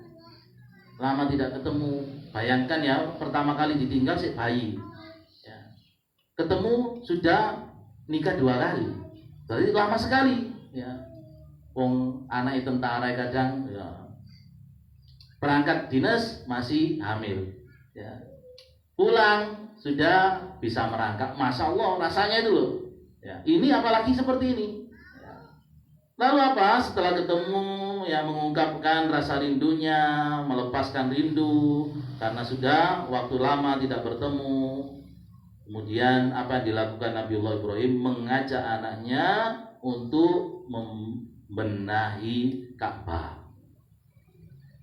Lama tidak ketemu. Bayangkan ya, pertama kali ditinggal si bayi ya. Ketemu sudah nikah 2 kali. Jadi lama sekali ya. Wong anak tentara kadang ya, berangkat dinas masih hamil ya, pulang sudah bisa merangkak, masya Allah rasanya itu loh ya. Ini apalagi seperti ini ya. Lalu apa setelah ketemu ya, mengungkapkan rasa rindunya, melepaskan rindu karena sudah waktu lama tidak bertemu. Kemudian apa yang dilakukan Nabiullah Ibrahim? Mengajak anaknya untuk membenahi Ka'bah.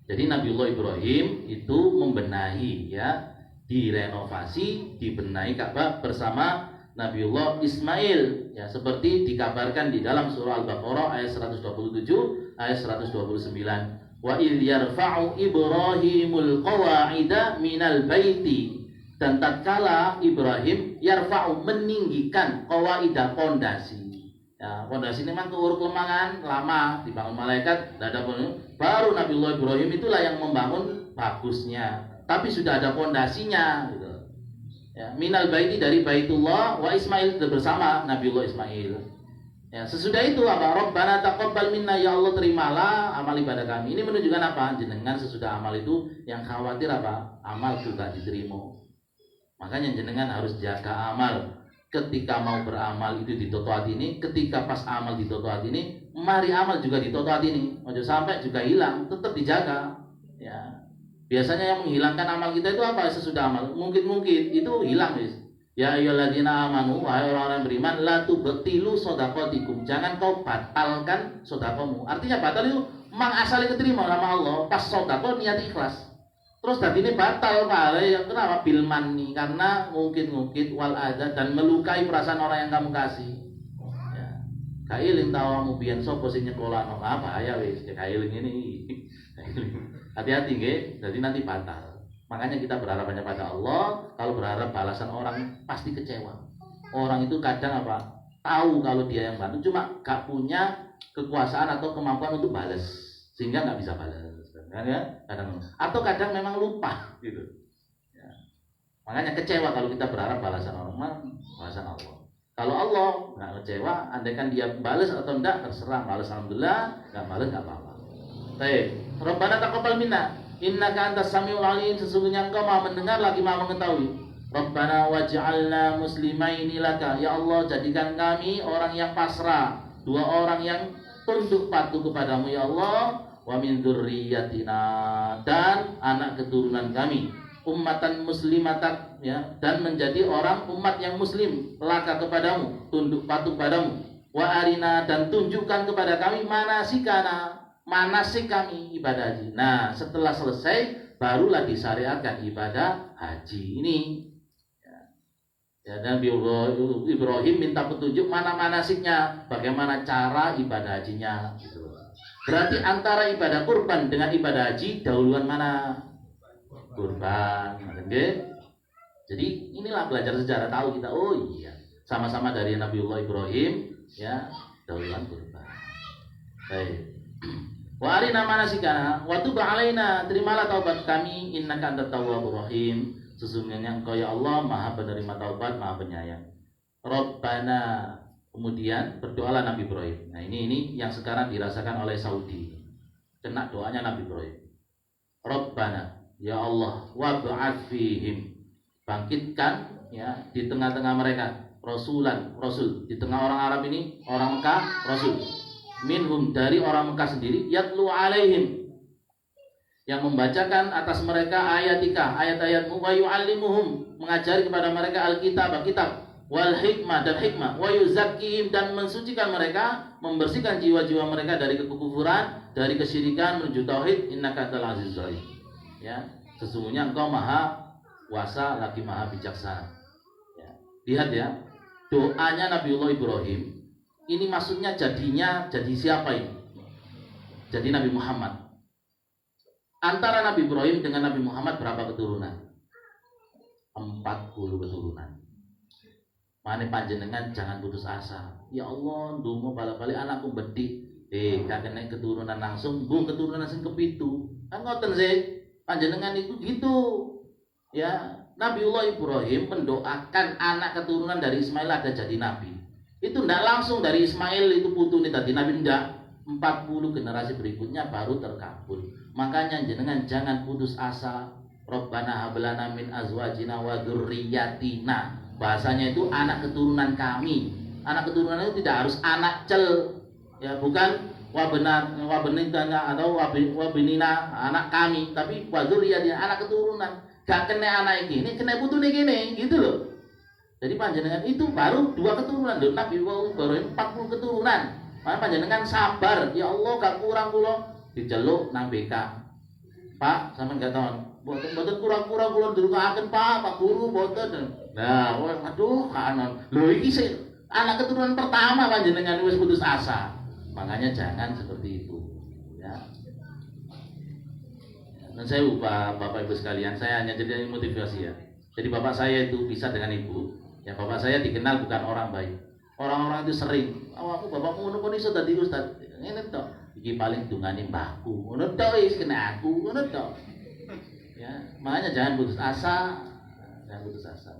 Jadi Nabiullah Ibrahim itu membenahi ya, direnovasi, dibenahi Ka'bah bersama Nabiullah Ismail ya, seperti dikabarkan di dalam surah Al-Baqarah ayat 127 ayat 129. Wa idh yarfa'u Ibrahimul qawa'ida minal baiti, dan tatkala Ibrahim yarfa'u meninggikan qawa'ida pondasi. Ya, pondasi ini memang keuruk lemangan lama dibangun malaikat, tidak ada baru Nabiullah Ibrahim itulah yang membangun bagusnya, tapi sudah ada pondasinya gitu. Ya, minal baiti dari Baitullah wa Ismail bersama Nabiullah Ismail. Ya, sesudah itu apa? Rabbana taqabbal minna, ya Allah terimalah amal ibadah kami. Ini menunjukkan apa? Jenengan sesudah amal itu yang khawatir apa? Amal juga diterima. Makanya jenengan harus jaga amal. Ketika mau beramal itu ditoto hati ini, ketika pas amal ditoto hati ini, mari amal juga ditoto hati ini. Jangan sampai juga hilang, tetap dijaga. Ya. Biasanya yang menghilangkan amal kita itu apa? Sesudah amal mungkin itu hilang, guys. Ya ayyuhalladzina amanu, wahai orang-orang beriman, la tubtilu shadaqatikum. Jangan kau batalkan sedekahmu. Artinya batal itu memang asalnya keterima sama Allah, pas sedekah niat ikhlas. Terus tadi ini batal kali, kenapa? Bil manni, karena ngungkit-ngungkit wal adza, dan melukai perasaan orang yang kamu kasih. Ya. Kailing tawamu biyen sapa sing nyekolano. Apa ya wis, kailing ini. Hati-hati nggih, jadi nanti batal. Makanya kita berharap hanya pada Allah. Kalau berharap balasan orang pasti kecewa. Orang itu kadang apa? Tahu kalau dia yang bantu, cuma gak punya kekuasaan atau kemampuan untuk balas, sehingga nggak bisa balas. Kadang, atau kadang memang lupa gitu. Ya. Makanya kecewa kalau kita berharap balasan orang, balasan Allah. Kalau Allah nggak kecewa, andaikan dia balas atau enggak terserah. Balas alhamdulillah, nggak balas nggak apa-apa. Baik. Rabbana taqabbal minna innaka antas samiul alim, sesungguhnya engkau maha mendengar lagi maha mengetahui. Rabbana waj'alna muslimaini laka, ya Allah jadikan kami orang yang pasrah, dua orang yang tunduk patuh kepadamu ya Allah, wa min dzurriyyatina, dan anak keturunan kami ummatan muslimatan, ya, dan menjadi orang umat yang muslim laka kepadamu, tunduk patuh padamu, wa arina, dan tunjukkan kepada kami manasikana, manasik kami ibadah haji. Nah, setelah selesai barulah disyariatkan ibadah haji ini. Ya, dan Ibrahim minta petunjuk mana manasiknya, bagaimana cara ibadah hajinya. Gitu. Berarti antara ibadah kurban dengan ibadah haji dahuluan mana? Kurban. Okay? Jadi inilah belajar sejarah, tahu kita. Oh iya, sama-sama dari Nabiullah Ibrahim, ya, dahuluan kurban. Baik. Wa arina manasikana wa tub alaina, terimalah taubat kami, innaka antat tawwabur rahim, sesungguhnya engkau ya Allah maha penerima taubat, maha penyayang. Rabbana, kemudian berdoalah Nabi Ibrahim. Nah ini yang sekarang dirasakan oleh Saudi, kena doanya Nabi Ibrahim. Rabbana, ya Allah, wab'ats fihim, bangkitkan ya di tengah-tengah mereka rasul, di tengah orang Arab ini, orang Mekah, rasul minhum, dari orang Mekah sendiri, yatlu alaihim, yang membacakan atas mereka ayatika, ayat-ayatmu, wa yu'allimuhum, mengajari kepada mereka alkitab, kitab, wal hikmah, dan hikmah, wa yuzakkihim, dan mensucikan mereka, membersihkan jiwa-jiwa mereka dari kekufuran, dari kesyirikan menuju tauhid, innaka antal azizul hakim. Ya, sesungguhnya engkau maha kuasa lagi maha bijaksana. Ya. Lihat ya, doanya Nabiullah Ibrahim ini maksudnya jadi siapa ini? Jadi Nabi Muhammad. Antara Nabi Ibrahim dengan Nabi Muhammad berapa keturunan? 40 keturunan. Mane panjenengan jangan putus asa. Ya Allah, ndonga balik-balik anakku bedik. Gak kena keturunan langsung, bu keturunan sing kepitu. Kan ngoten sih. Panjenengan itu gitu. Ya, Nabiullah Ibrahim mendoakan anak keturunan dari Ismail ada jadi nabi. Itu tidak langsung dari Ismail itu putu nih tadi Nabi, tidak. 40 generasi berikutnya baru terkabul. Makanya jenengan jangan putus asa. Rabbana hablana min azwajina wa dzurriyyatina. Bahasanya itu anak keturunan kami. Anak keturunan itu tidak harus anak cel. Ya, bukan wabenitana atau wabinina anak kami, tapi wa dzurriyyatina anak keturunan. Gak kena anak ini, kena putu nih gini, gitu loh. Jadi panjenengan itu baru 2 keturunan, Nabi Ibrahim 40 keturunan. Maka panjenengan sabar, ya Allah gak kurang kula diceluk nang BK. Pak, sampean gak tahu, mboten kurang-kurang kula ndurukaken Pak Guru mboten. Nah, aduh kanon. Lho iki sih anak keturunan pertama panjenengan wis putus asa. Makanya jangan seperti itu, ya. Dan saya lupa Bapak Ibu sekalian, saya hanya jadi motivasi ya. Jadi bapak saya itu bisa dengan ibu. Ya, bapak saya dikenal bukan orang baik. Orang-orang itu sering, aku bapakmu ngono kok iso dadi ustaz. Ngene tok. Iki paling dungane mbahku. Ngono tok wis kena aku, ngono tok. Ya, makanya jangan putus asa. Jangan putus asa.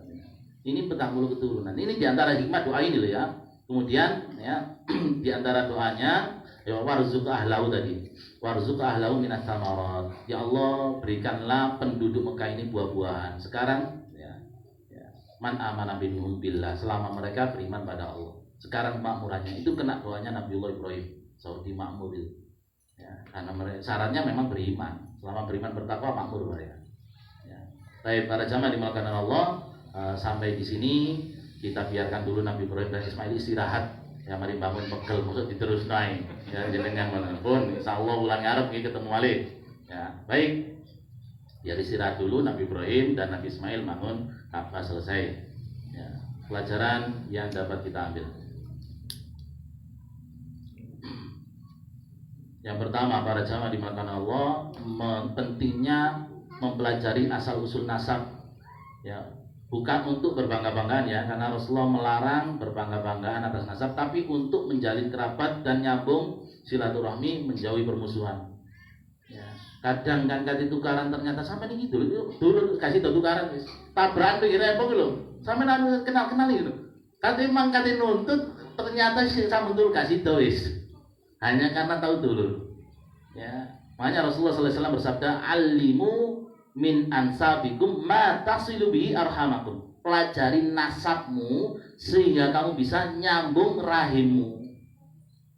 Ini 40 keturunan. Ini diantara hikmah doa ini loh ya. Kemudian ya di antara doanya ya warzuq ahlahu tadi. Warzuq ahlahu minas samarat. Ya Allah, berikanlah penduduk Mekah ini buah-buahan. Sekarang man amana minhum billah, selama mereka beriman pada Allah. Sekarang makmurannya itu kena doanya Nabiullah Ibrahim, Saudi makmur itu. Ya, karena mereka syaratnya memang beriman. Selama beriman bertakwa makmur mereka. Ya. Baik, para jamaah dimulakan Allah, sampai di sini kita biarkan dulu Nabi Ibrahim dan Ismail istirahat. Ya, mari bangun pegel maksud diterus naik. Ya, jenengan manapun, insyaallah ulang arep ketemu malih. Ya, baik. Biar istirahat dulu Nabi Ibrahim dan Nabi Ismail bangun Ka'bah selesai. Ya, pelajaran yang dapat kita ambil. Yang pertama, para jamaah dimulakan Allah, pentingnya mempelajari asal usul nasab. Ya, bukan untuk berbangga-banggaan ya, karena Rasulullah melarang berbangga-banggaan atas nasab, tapi untuk menjalin kerabat dan nyambung silaturahmi, menjauhi permusuhan. Ya, kadang kan kati tukaran ternyata sampai nih gitu, dulu kasih tukaran, tabrakan pikirnya apa gitu, sampai nanti kenal gitu. Kati emang kati nuntut, ternyata sih sama dulu kasih tulis. Hanya karena tahu dulu. Ya, makanya Rasulullah SAW bersabda, "Alimu min ansabikum ma tasilu bihi arhamakum." Pelajari nasabmu sehingga kamu bisa nyambung rahimmu.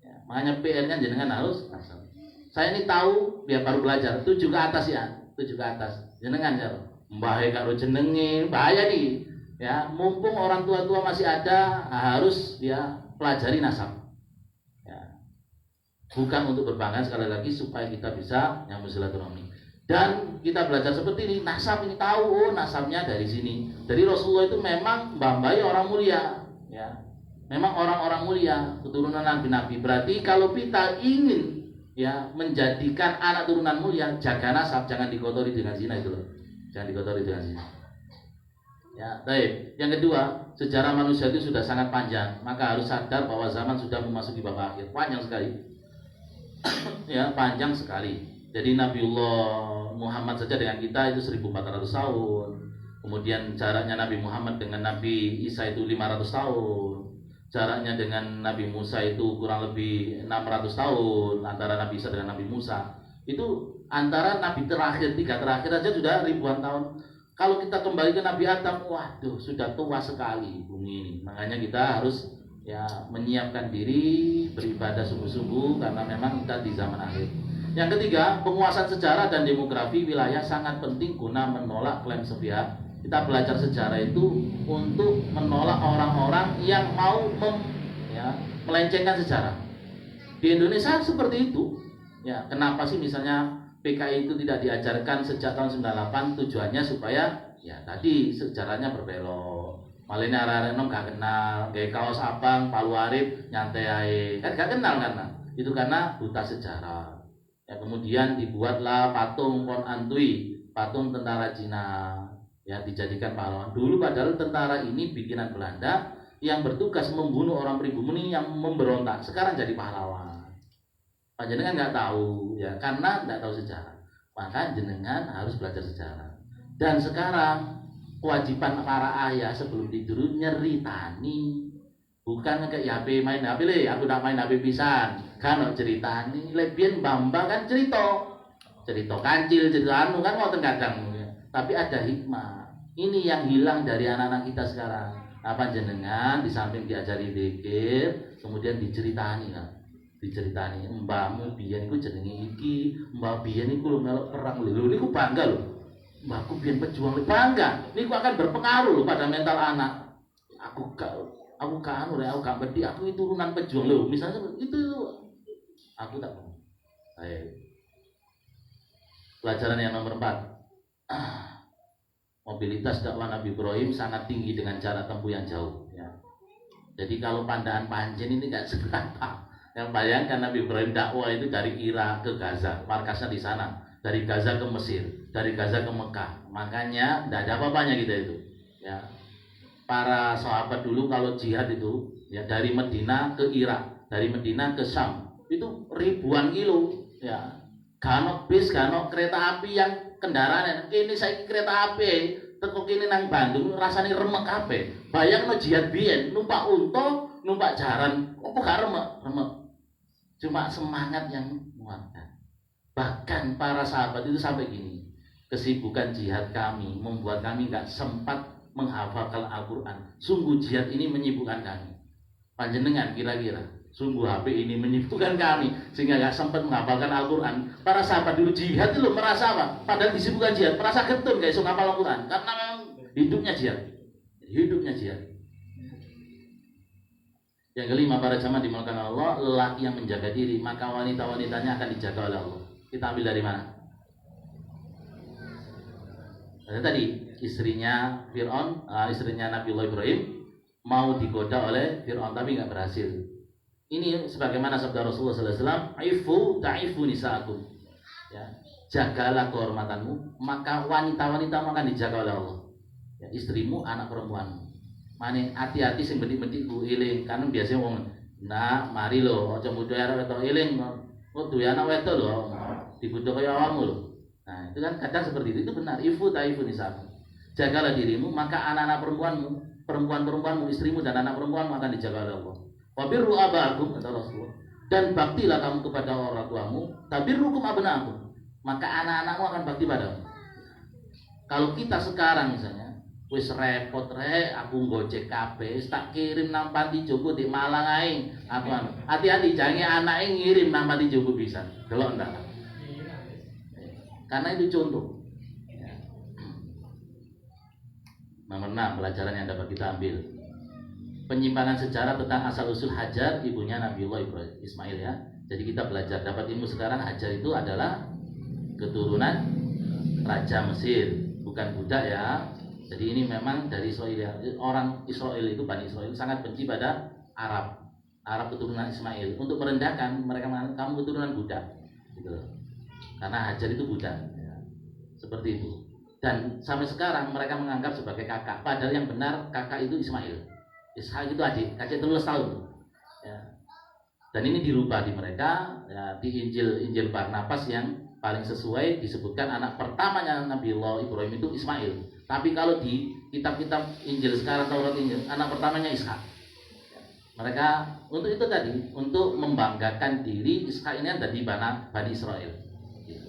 Ya, makanya PR-nya jenengan harus nasab. Saya ini tahu biar baru belajar, 7 ke atas ya, 7 ke atas. Jenengan ya, mbah karo jenenge, bahaya nih. Ya, mumpung orang tua-tua masih ada, harus dia pelajari nasab. Bukan untuk berbangga, sekali lagi supaya kita bisa nyambung silaturahmi. Dan kita belajar seperti ini, nasab ini tahu, nasabnya dari sini. Dari Rasulullah itu memang mbah-mbah orang mulia, ya. Memang orang-orang mulia, keturunan nabi-nabi. Berarti kalau kita ingin ya menjadikan anak turunan mulia, jaga nasab, jangan dikotori dengan zina itu loh. Jangan dikotori dengan zina. Ya, baik. Yang kedua, sejarah manusia itu sudah sangat panjang, maka harus sadar bahwa zaman sudah memasuki babak akhir. Panjang sekali. Ya, panjang sekali. Jadi Nabiullah Muhammad saja dengan kita itu 1400 tahun. Kemudian jaraknya Nabi Muhammad dengan Nabi Isa itu 500 tahun. Jaraknya dengan Nabi Musa itu kurang lebih 600 tahun antara Nabi Isa dengan Nabi Musa. Itu antara Nabi terakhir, 3 terakhir aja sudah ribuan tahun. Kalau kita kembali ke Nabi Adam, waduh, sudah tua sekali bumi ini. Makanya kita harus ya menyiapkan diri beribadah sungguh-sungguh karena memang kita di zaman akhir. Yang ketiga, penguasaan sejarah dan demografi wilayah sangat penting guna menolak klaim sepihak. Kita belajar sejarah itu untuk menolak orang-orang yang mau melencengkan sejarah. Di Indonesia seperti itu. Ya, kenapa sih misalnya PKI itu tidak diajarkan sejak tahun 98, tujuannya supaya ya tadi sejarahnya berbelok. Malahnya arek-arek gak kenal, kayak kaos abang, palu arif, nyantai ae. Kan gak kenal karena itu karena buta sejarah. Ya, kemudian dibuatlah patung Kon Antui, patung tentara Cina, ya dijadikan pahlawan. Dulu padahal tentara ini bikinan Belanda yang bertugas membunuh orang pribumi yang memberontak. Sekarang jadi pahlawan. Pak jenengan nggak tahu, ya karena nggak tahu sejarah. Maka jenengan harus belajar sejarah. Dan sekarang kewajiban para ayah sebelum tidur nyeritani, bukan kayak HP main HP le, aku nak main HP pisan, kan ceritani, lebihan bamba kan cerita kancil, cerita anu kan mau kadang, tapi ada hikmah. Ini yang hilang dari anak-anak kita sekarang. Apa jenengan di samping diajari zikir, kemudian diceritani kan, diceritani mbahmu biyen iku jenenge iki, mbah biyen iku lho melok perang lho, niku bangga lho. Mbahku biyen pejuang bangga. Ini akan berpengaruh loh pada mental anak. Aku gak bedi, aku itu turunan pejuang loh. Misalnya itu aku tak mau. Baik. Pelajaran yang nomor 4. Mobilitas dakwah Nabi Ibrahim sangat tinggi dengan jarak tempuh yang jauh. Ya. Jadi kalau Pandaan Panjen ini nggak seberapa. Yang bayangkan Nabi Ibrahim dakwah itu dari Irak ke Gaza, markasnya di sana. Dari Gaza ke Mesir, dari Gaza ke Mekah. Makanya tidak ada apa-apanya kita itu. Ya. Para sahabat dulu kalau jihad itu ya dari Medina ke Irak, dari Medina ke Syam, itu ribuan kilo. Ya. Gano bis, gano kereta api yang kendaraan. Kini saya kereta api, teko kini nang Bandung rasanya remek kabeh. Bayangno jihad biyen numpak unta numpak jaran, apa gak remek. Cuma semangat yang menguatkan. Bahkan para sahabat itu sampai gini, kesibukan jihad kami membuat kami gak sempat menghafalkan Al-Quran. Sungguh jihad ini menyibukkan kami. Panjenengan kira-kira, sungguh HP ini menyibukkan kami sehingga gak sempat menghafalkan Al-Quran. Para sahabat dulu jihad itu merasa apa? Padahal disibukkan jihad, merasa getun gak iso ngapal Al-Quran karena memang hidupnya jihad. Hidupnya jihad. Yang kelima, para jamaah dimulakan Allah, lelaki yang menjaga diri, maka wanita-wanitanya akan dijaga oleh Allah. Kita ambil dari mana? Tadi istrinya Fir'aun, istrinya Nabiullah Ibrahim mau digoda oleh Fir'aun tapi nggak berhasil. Ini sebagaimana sabda Rasulullah SAW, "Aifu ta'ifu nisa'akum." Ya, jagalah kehormatanmu, maka wanita-wanitamu akan dijaga oleh Allah. Ya, istrimu, anak perempuanmu. Mane hati-hati sing betik-betik ku eling, kan biasanya wong nak mari lho aja mudho arek wedok eling kok duwe anak wedok lho dibudho kaya awakmu lho. Nah, itu kan kadang seperti itu benar. Ifu taifu nisab. Jagalah dirimu, maka anak-anak perempuanmu, perempuan-perempuanmu, istrimu dan anak perempuanmu akan dijaga oleh Allah. Wa birru abakum kata Rasulullah. Dan baktilah kamu kepada orang tuamu, tabirrukum abnaakum. Maka anak-anakmu akan bakti padamu. Kalau kita sekarang misalnya wis repot aku gojek kabeh tak kirim nang panti jompo di Malang ae aku hati-hati jangan anake ngirim nang panti jompo bisa delok ndak karena itu contoh ya. Nomor 6 pelajaran yang dapat kita ambil penyimpangan sejarah tentang asal usul Hajar ibunya Nabiullah Ibrahim Ismail ya. Jadi kita belajar dapat ilmu sekarang Hajar itu adalah keturunan Raja Mesir bukan budak ya. Jadi ini memang dari Israel. Orang Israel itu Bani Israel sangat benci pada Arab keturunan Ismail. Untuk merendahkan mereka mengatakan kamu keturunan budak, gitu. Karena Hajar itu budak, ya. Seperti itu. Dan sampai sekarang mereka menganggap sebagai kakak. Padahal yang benar kakak itu Ismail. Ishak itu adik 13 tahun. Ya. Dan ini dirubah di mereka ya, di Injil Barnabas yang paling sesuai disebutkan anak pertamanya Nabiullah Ibrahim itu Ismail. Tapi kalau di kitab-kitab Injil sekarang Taurat Injil anak pertamanya Ishak. Mereka untuk itu tadi untuk membanggakan diri Ishak ini ada di Bani Israel. Gitu.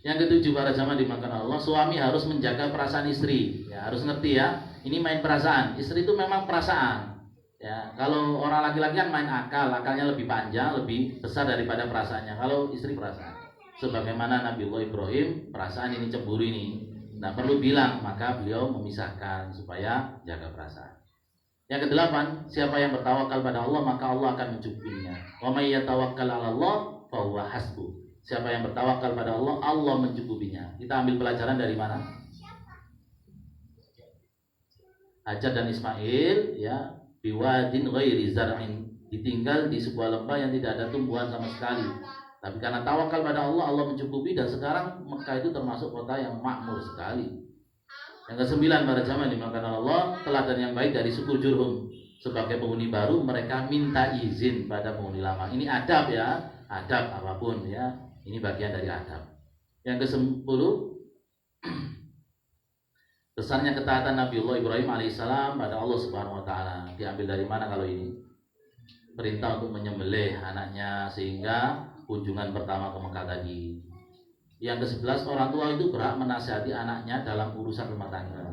Yang ketujuh para jamaah dimakan Allah, suami harus menjaga perasaan istri. Ya, harus ngerti ya. Ini main perasaan. Istri itu memang perasaan. Ya, kalau orang laki-laki kan main akal, akalnya lebih panjang, lebih besar daripada perasaannya. Kalau istri perasaan. Sebagaimana Nabiullah Ibrahim perasaan ini cemburu ini tidak perlu bilang maka beliau memisahkan supaya jaga perasaan. Yang kedelapan siapa yang bertawakal pada Allah maka Allah akan mencukupinya. Wa may yatawakkal 'ala Allah fa huwa hasbuh. Siapa yang bertawakal pada Allah Allah mencukupinya. Kita ambil pelajaran dari mana? Hajar dan Ismail ya biwadin ghairi zar'in ditinggal di sebuah lembah yang tidak ada tumbuhan sama sekali. Tapi karena tawakal pada Allah, Allah mencukupi dan sekarang Mekah itu termasuk kota yang makmur sekali. Yang kesembilan para jamaah dimakan Allah, teladan yang baik dari suku Jurhum. Sebagai penghuni baru mereka minta izin pada penghuni lama. Ini adab ya, adab apapun ya. Ini bagian dari adab. Yang ke-10 besarnya ketaatan Nabiullah Ibrahim alaihissalam pada Allah Subhanahu wa taala. Diambil dari mana kalau ini? Perintah untuk menyembelih anaknya sehingga kunjungan pertama ke Mekah tadi. Yang ke-11 orang tua itu berhak menasihati anaknya dalam urusan rumah tangga.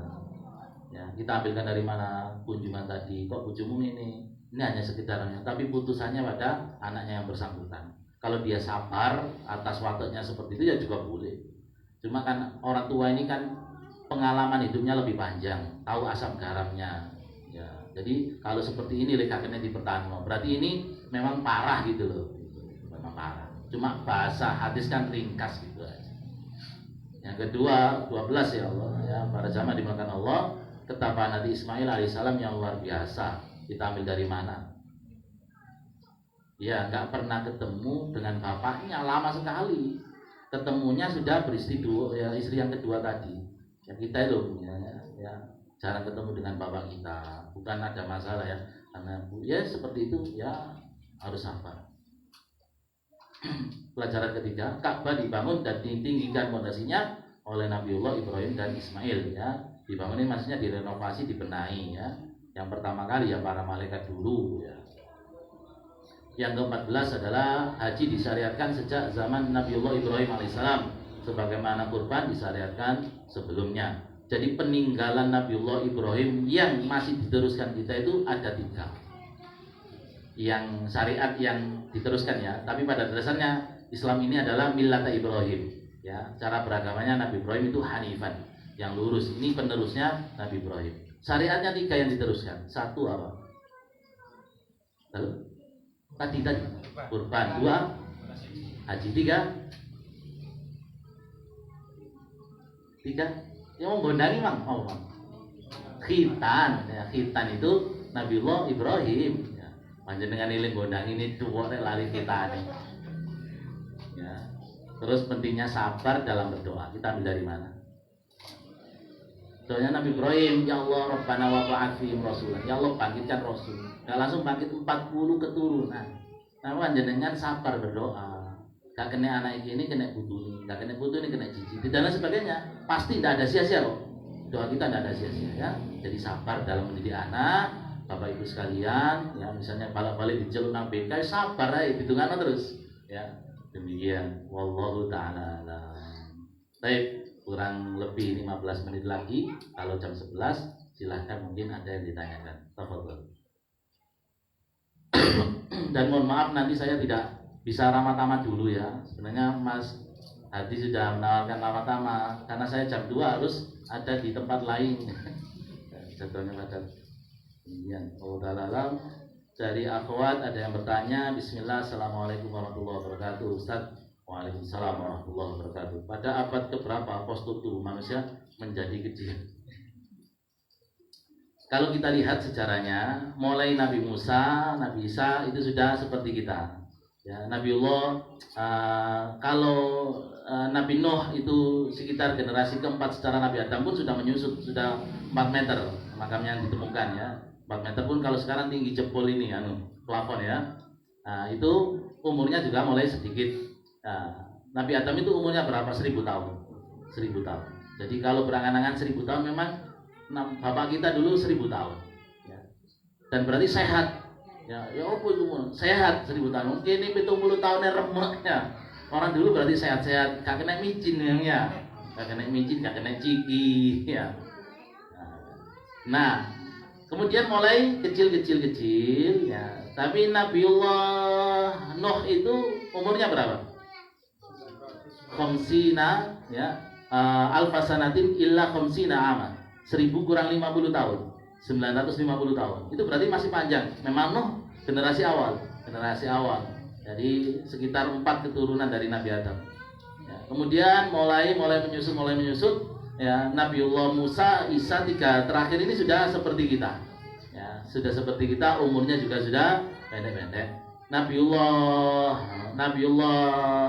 Ya, kita ambilkan dari mana kunjungan tadi? Kok bojomu ini? Ini hanya sekitarnya, tapi putusannya pada anaknya yang bersangkutan. Kalau dia sabar atas wataknya seperti itu ya juga boleh. Cuma kan orang tua ini kan pengalaman hidupnya lebih panjang, tahu asam garamnya. Ya, jadi kalau seperti ini lekatnya dipertahankan. Berarti ini memang parah gitu loh. Parah. Cuma bahasa hadis kan ringkas gitu aja. Yang kedua 12 ya Allah ya para jamaah dimakan Allah ketabahan Nabi Ismail alaihissalam yang luar biasa. Kita ambil dari mana? Ya nggak pernah ketemu dengan bapaknya lama sekali. Ketemunya sudah beristri dua ya istri yang kedua tadi. Ya kita itu ya jarang ketemu dengan bapak kita. Bukan ada masalah ya karena ya seperti itu ya harus sabar. Pelajaran ketiga, Ka'bah dibangun dan ditinggikan fondasinya oleh Nabiullah Ibrahim dan Ismail ya. Dibangun ini maksudnya direnovasi, dibenahi ya. Yang pertama kali ya para malaikat dulu ya. Yang ke-14 adalah haji disyariatkan sejak zaman Nabiullah Ibrahim alaihissalam, sebagaimana kurban disyariatkan sebelumnya. Jadi peninggalan Nabiullah Ibrahim yang masih diteruskan kita itu ada 3. Yang syariat yang diteruskan ya, tapi pada dasarnya Islam ini adalah millata Ibrahim ya. Cara beragamanya Nabi Ibrahim itu hanifan, yang lurus. Ini penerusnya Nabi Ibrahim. Syariatnya 3 yang diteruskan. 1 apa? Lalu tadi kurban. 2 haji. 3 yang mau gondangi mang khitan ya. Khitan itu Nabiullah Ibrahim ya. Panjenengan eling gondang ini tuwa lari khitan ya. Terus pentingnya sabar dalam berdoa. Kita ambil dari mana? Doanya Nabi Ibrahim, ya Allah Rabbana wa ba'ath fihim rasulan. Ya Allah bangkitkan rasul. Gak langsung bangkit 40 keturunan. Nah, panjenengan sabar berdoa. Gak kena anak ini kena putu ini, gak kena putu ini kena cici dan lain sebagainya. Pasti tidak ada sia-sia kok. Doa kita tidak ada sia-sia ya. Jadi sabar dalam mendidik anak, Bapak Ibu sekalian. Ya misalnya balik-balik diceluk nang BK, sabar aja, hitungan terus. Ya demikian. Wallahu ta'ala alam. Baik, kurang lebih 15 menit lagi. Kalau jam 11 silahkan, mungkin ada yang ditanyakan. Tafadhol. Dan mohon maaf nanti saya tidak bisa ramah-tamah dulu ya. Sebenarnya Mas Hadi sudah menawarkan ramah-tamah, karena saya jam 2 harus ada di tempat lain. Jadwalnya pada kemudian. Allah dari akhwat ada yang bertanya. Bismillah, assalamualaikum warahmatullahi wabarakatuh. Ustaz, waalaikumsalam warahmatullahi wabarakatuh. Pada abad keberapa postur tubuh manusia menjadi kecil? Kalau kita lihat sejarahnya, mulai Nabi Musa, Nabi Isa itu sudah seperti kita. Ya, Nabiullah kalau Nabi Nuh itu sekitar generasi keempat secara Nabi Adam pun sudah menyusut, sudah 4 meter makamnya yang ditemukan ya. 4 meter pun kalau sekarang tinggi jempol ini plafon ya. Itu umurnya juga mulai sedikit. Nabi Adam itu umurnya berapa? 1000 tahun. 1000 tahun. Jadi kalau berangan-angan 1000 tahun memang bapak kita dulu 1000 tahun. Ya. Dan berarti sehat. Ya apa itu sehat 1000 tahun. Mungkin ini 70 tahunnya remuknya. Orang dulu berarti sehat-sehat, gak kena micin ya. Gak kena micin, gak kena ciki ya. Nah, kemudian mulai kecil ya. Tapi Nabiullah Nuh itu umurnya berapa? Khamsina ya. Alfasanatin illa khamsina ama. 1000 kurang 50 tahun. 950 tahun. Itu berarti masih panjang. Memang Nuh generasi awal. Jadi sekitar 4 keturunan dari Nabi Adam. Ya, kemudian mulai menyusut ya. Nabiullah Musa, Isa 3 terakhir ini sudah seperti kita. Ya, sudah seperti kita, umurnya juga sudah pendek-pendek. Nabiullah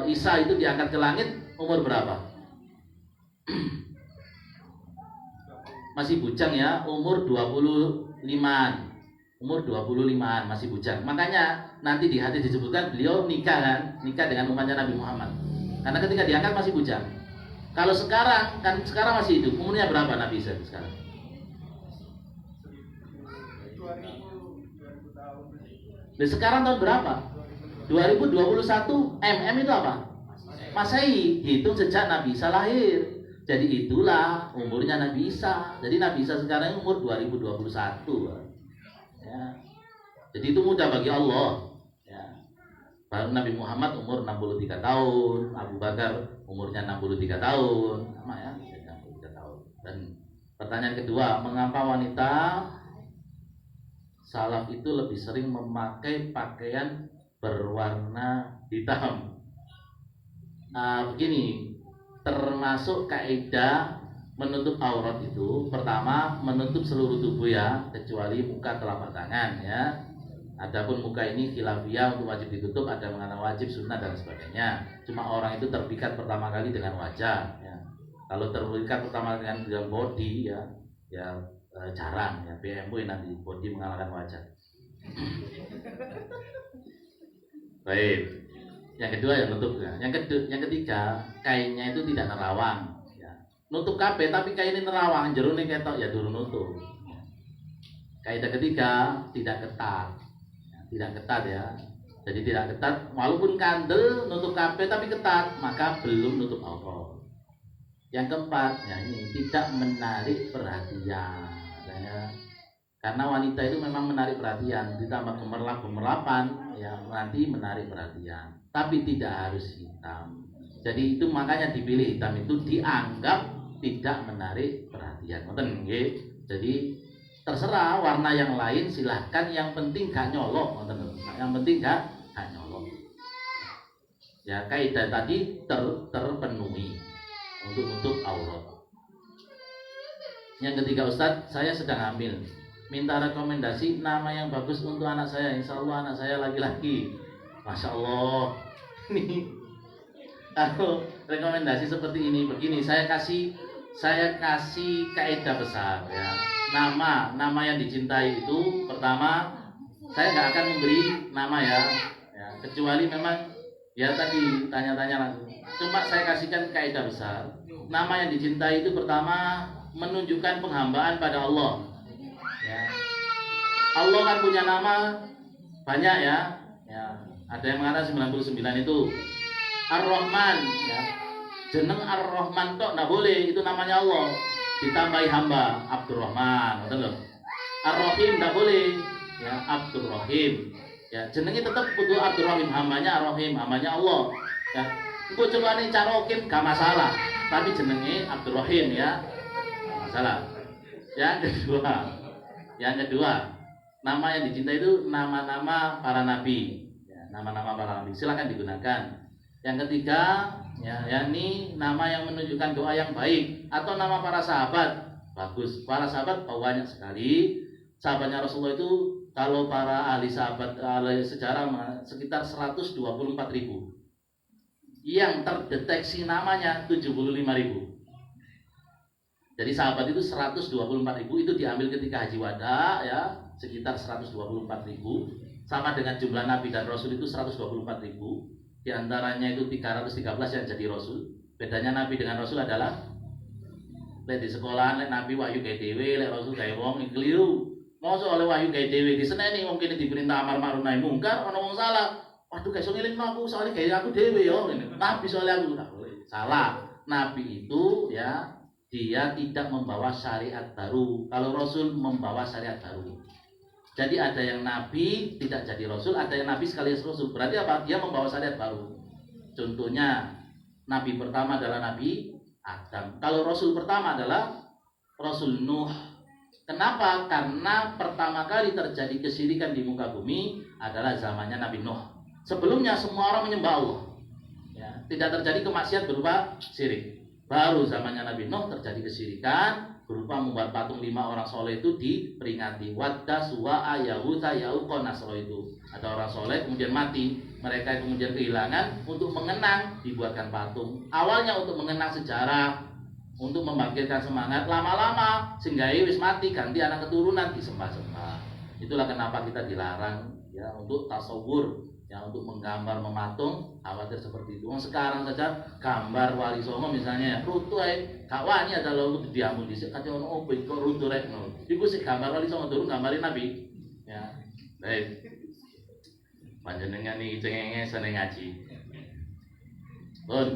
Isa itu diangkat ke langit umur berapa? Masih bujang ya, umur 25-an. Masih bujang. Makanya nanti di hadis disebutkan beliau nikah dengan umatnya Nabi Muhammad. Karena ketika diangkat masih bujang. Kalau sekarang masih hidup. Umurnya berapa Nabi Isa sekarang? 2000 tahun. Dan sekarang tahun berapa? 2021. Itu apa? Masehi. Hitung sejak Nabi Isa lahir. Jadi itulah umurnya Nabi Isa. Jadi Nabi Isa sekarang umur 2021. Ya. Jadi itu mudah bagi Allah. Ya. Baru Nabi Muhammad umur 63 tahun, Abu Bakar umurnya 63 tahun, sama ya, 63 tahun. Dan pertanyaan kedua, mengapa wanita salaf itu lebih sering memakai pakaian berwarna hitam? Begini. Termasuk kaidah menutup aurat itu, pertama menutup seluruh tubuh ya, kecuali muka telapak tangan ya. Adapun muka ini khilafiyah, untuk wajib ditutup, ada yang mengatakan wajib, sunnah dan sebagainya. Cuma orang itu terpikat pertama kali dengan wajah ya. Kalau terpikat pertama kali dengan body ya jarang ya. BMW nanti body mengalahkan wajah. Baik. Yang kedua yang nutup ya. Yang ketiga, kainnya itu tidak nerawang ya. nutup kabeh tapi kaine nerawang jerone ketok ya durung nutup. Kaidah ketiga, tidak ketat. Tidak ketat ya. Jadi tidak ketat walaupun kandel nutup kabeh tapi ketat, maka belum nutup aurat. Yang keempat, ya ini tidak menarik perhatian. Ya. Karena wanita itu memang menarik perhatian, ditambah gemerlap-gemerlapan ya nanti menarik perhatian. Tapi tidak harus hitam. Jadi itu makanya dipilih hitam itu dianggap tidak menarik perhatian. Ngoten nggih. Jadi terserah warna yang lain silahkan, yang penting gak nyolok, ngoten. Yang penting gak nyolok. Ya kaidah tadi terpenuhi untuk nutup aurat. Yang ketiga, Ustadz, saya sedang hamil. Minta rekomendasi nama yang bagus untuk anak saya. Insya Allah anak saya laki-laki. Masya Allah. Ini kalau rekomendasi seperti ini, begini, saya kasih kaidah besar ya. Nama yang dicintai itu pertama, saya nggak akan memberi nama ya, kecuali memang ya tadi tanya-tanya langsung. Cuma saya kasihkan kaidah besar. Nama yang dicintai itu pertama menunjukkan penghambaan pada Allah. Ya. Allah kan punya nama banyak ya. Ada yang mengatakan 99 itu. Ar-Rahman ya. Jeneng Ar-Rahman tok enggak boleh, itu namanya Allah. Ditambahi hamba Abdurrahman, betul loh. Ar-Rahim enggak boleh ya, Abdurrahim. Ya, jenenge tetap kudu Abdurrahim, hambanya Ar-Rahim, hambanya Allah. Ya. Engko celane carokin gak masalah, tapi jenenge Abdurrahim ya. Gak masalah. Yang kedua, nama yang dicintai itu nama-nama para nabi. Ya, nama-nama para nabi silakan digunakan. Yang ketiga, ya, yakni nama yang menunjukkan doa yang baik atau nama para sahabat. Bagus. Para sahabat banyak sekali. Sahabatnya Rasulullah itu kalau para ahli sahabat ahli sejarah sekitar 124.000. Yang terdeteksi namanya 75.000. Jadi sahabat itu 124.000 itu diambil ketika Haji Wada ya, sekitar 124.000. Sama dengan jumlah nabi dan rasul itu 124.000. Di antaranya itu 313 yang jadi rasul. Bedanya nabi dengan rasul adalah lek di sekolahan lek nabi wahyu gawe dhewe, lek rasul gawe wong iki keliru. Mosok oleh wahyu gawe dhewe diseneni wong kene diperintah amar ma'ruf nahi mungkar, ana wong salah. Waduh gak iso ngelingno aku soalnya gawe aku dhewe yo ngene. Nabi soalnya aku tak boleh. Salah. Nabi itu ya dia tidak membawa syariat baru. Kalau rasul membawa syariat baru. Jadi ada yang nabi tidak jadi rasul, ada yang nabi sekaligus rasul. Berarti apa? Dia membawa syariat baru. Contohnya nabi pertama adalah Nabi Adam. Kalau rasul pertama adalah Rasul Nuh. Kenapa? Karena pertama kali terjadi kesyirikan di muka bumi adalah zamannya Nabi Nuh. Sebelumnya semua orang menyembah Allah. Ya, tidak terjadi kemaksiatan berupa syirik. Baru zamannya Nabi Nuh terjadi kesyirikan berupa membuat patung 5 orang soleh itu diperingati. Wadda, Suwa'a, Yahuda, Ya'uqa, Nasra itu. Ada orang soleh kemudian mati. Mereka kemudian kehilangan, untuk mengenang dibuatkan patung. Awalnya untuk mengenang sejarah, untuk membangkitkan semangat. Lama-lama sehingga wis mati ganti anak keturunan disembah-sembah. Itulah kenapa kita dilarang ya untuk tasawur, ya untuk menggambar mematung, khawatir seperti itu. Sekarang saja gambar Wali Songo misalnya, rutu ae gak wani ada lho diamun dhisik kate ono opo kok rutu rek ngono. Iku sik gambar Wali Songo durung gambarin Nabi. Ya. Baik. Panjenengan iki cengenge seneng ngaji. Pun.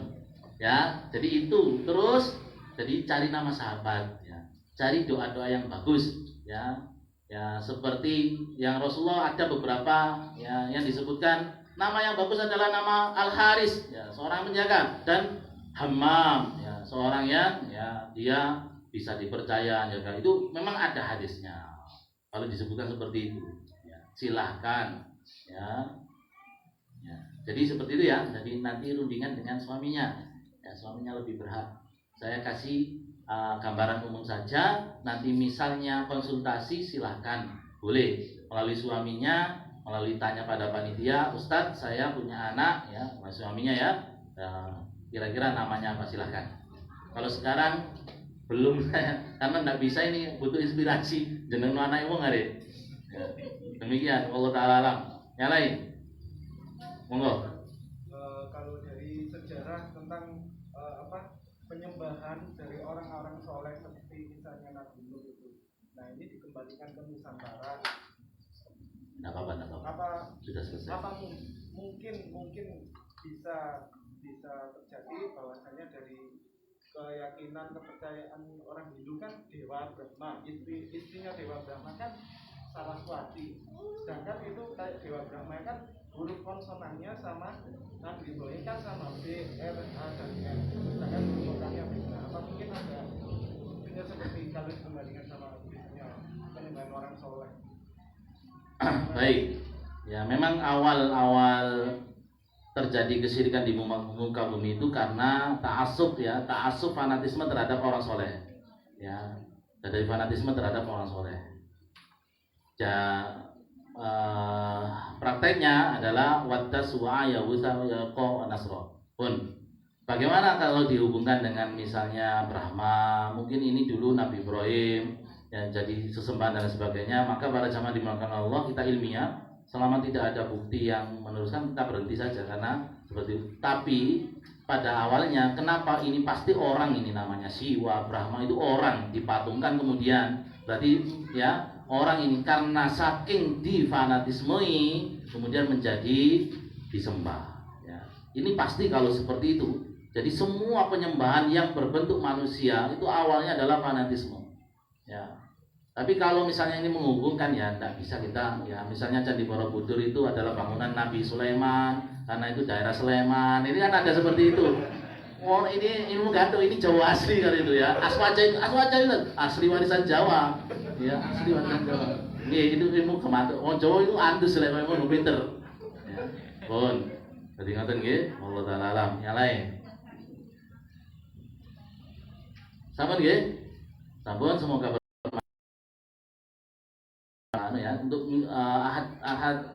Ya, jadi itu. Terus jadi cari nama sahabat ya. Cari doa-doa yang bagus ya. Ya, seperti yang Rasulullah ada beberapa ya yang disebutkan nama yang bagus adalah nama Al-Haris ya, seorang penjaga, dan Hammam ya, seorang yang ya dia bisa dipercaya jaga. Itu memang ada hadisnya. Kalau disebutkan seperti itu ya, silahkan ya. Ya. Jadi seperti itu ya. Jadi nanti rundingan dengan suaminya. Ya, suaminya lebih berhak. Saya kasih gambaran umum saja. Nanti misalnya konsultasi silahkan, boleh melalui suaminya, melalui tanya pada panitia, Ustadz saya punya anak ya, suaminya ya, kira-kira namanya apa, silahkan. Kalau sekarang belum karena nggak bisa, ini butuh inspirasi jeneng anak ibu nggak ya, demikian. Allah Ta'ala alam. Yang lain monggo. Kalau dari sejarah tentang penyembahan dari orang ke Nusantara. Nggak apa-apa, nggak apa-apa. Apa Sudah selesai. apa mungkin bisa terjadi bahwasanya dari keyakinan kepercayaan orang Hindu kan Dewa Brahma, istrinya Dewa Brahma kan Saraswati, sedangkan itu kayak Dewa Brahma kan huruf konsonannya sama Nabi Ibrahim kan sama B, R, A, dan M, sedangkan huruf vokalnya beda. Apa mungkin ada buktinya seperti kalau dikembalikan sama biasanya penyembahan orang soleh? Baik, ya memang awal terjadi kesyirikan di muka bumi itu karena ta'assub fanatisme terhadap orang soleh, ya, dari fanatisme terhadap orang soleh. Ya, prakteknya adalah wadda su'a ya wusa ya ko nasro pun. Bagaimana kalau dihubungkan dengan misalnya Brahma, mungkin ini dulu Nabi Ibrahim yang jadi sesembahan dan sebagainya, maka para jamaah dimulakan Allah, kita ilmiah, selama tidak ada bukti yang meneruskan kita berhenti saja karena seperti itu. Tapi pada awalnya kenapa ini pasti orang, ini namanya Siwa, Brahma itu orang dipatungkan, kemudian berarti ya orang ini karena saking difanatismei kemudian menjadi disembah ya. Ini pasti kalau seperti itu. Jadi semua penyembahan yang berbentuk manusia itu awalnya adalah fanatisme ya. Tapi kalau misalnya ini menghubungkan ya tidak bisa kita ya, misalnya Candi Borobudur itu adalah bangunan Nabi Sulaiman karena itu daerah Sleman, ini kan ada seperti itu. Oh ini ilmu gaduh, ini Jawa asli kan itu ya. Aswaja itu asli warisan Jawa ya, asli warisan Jawa. Ini itu ilmu kemantu. Oh Jawa itu andus Sleman mau pinter ya. Pun jadi ngoten nggih, Allah taala alam. Yang lain sampun nggih, sampun semoga ya untuk ahad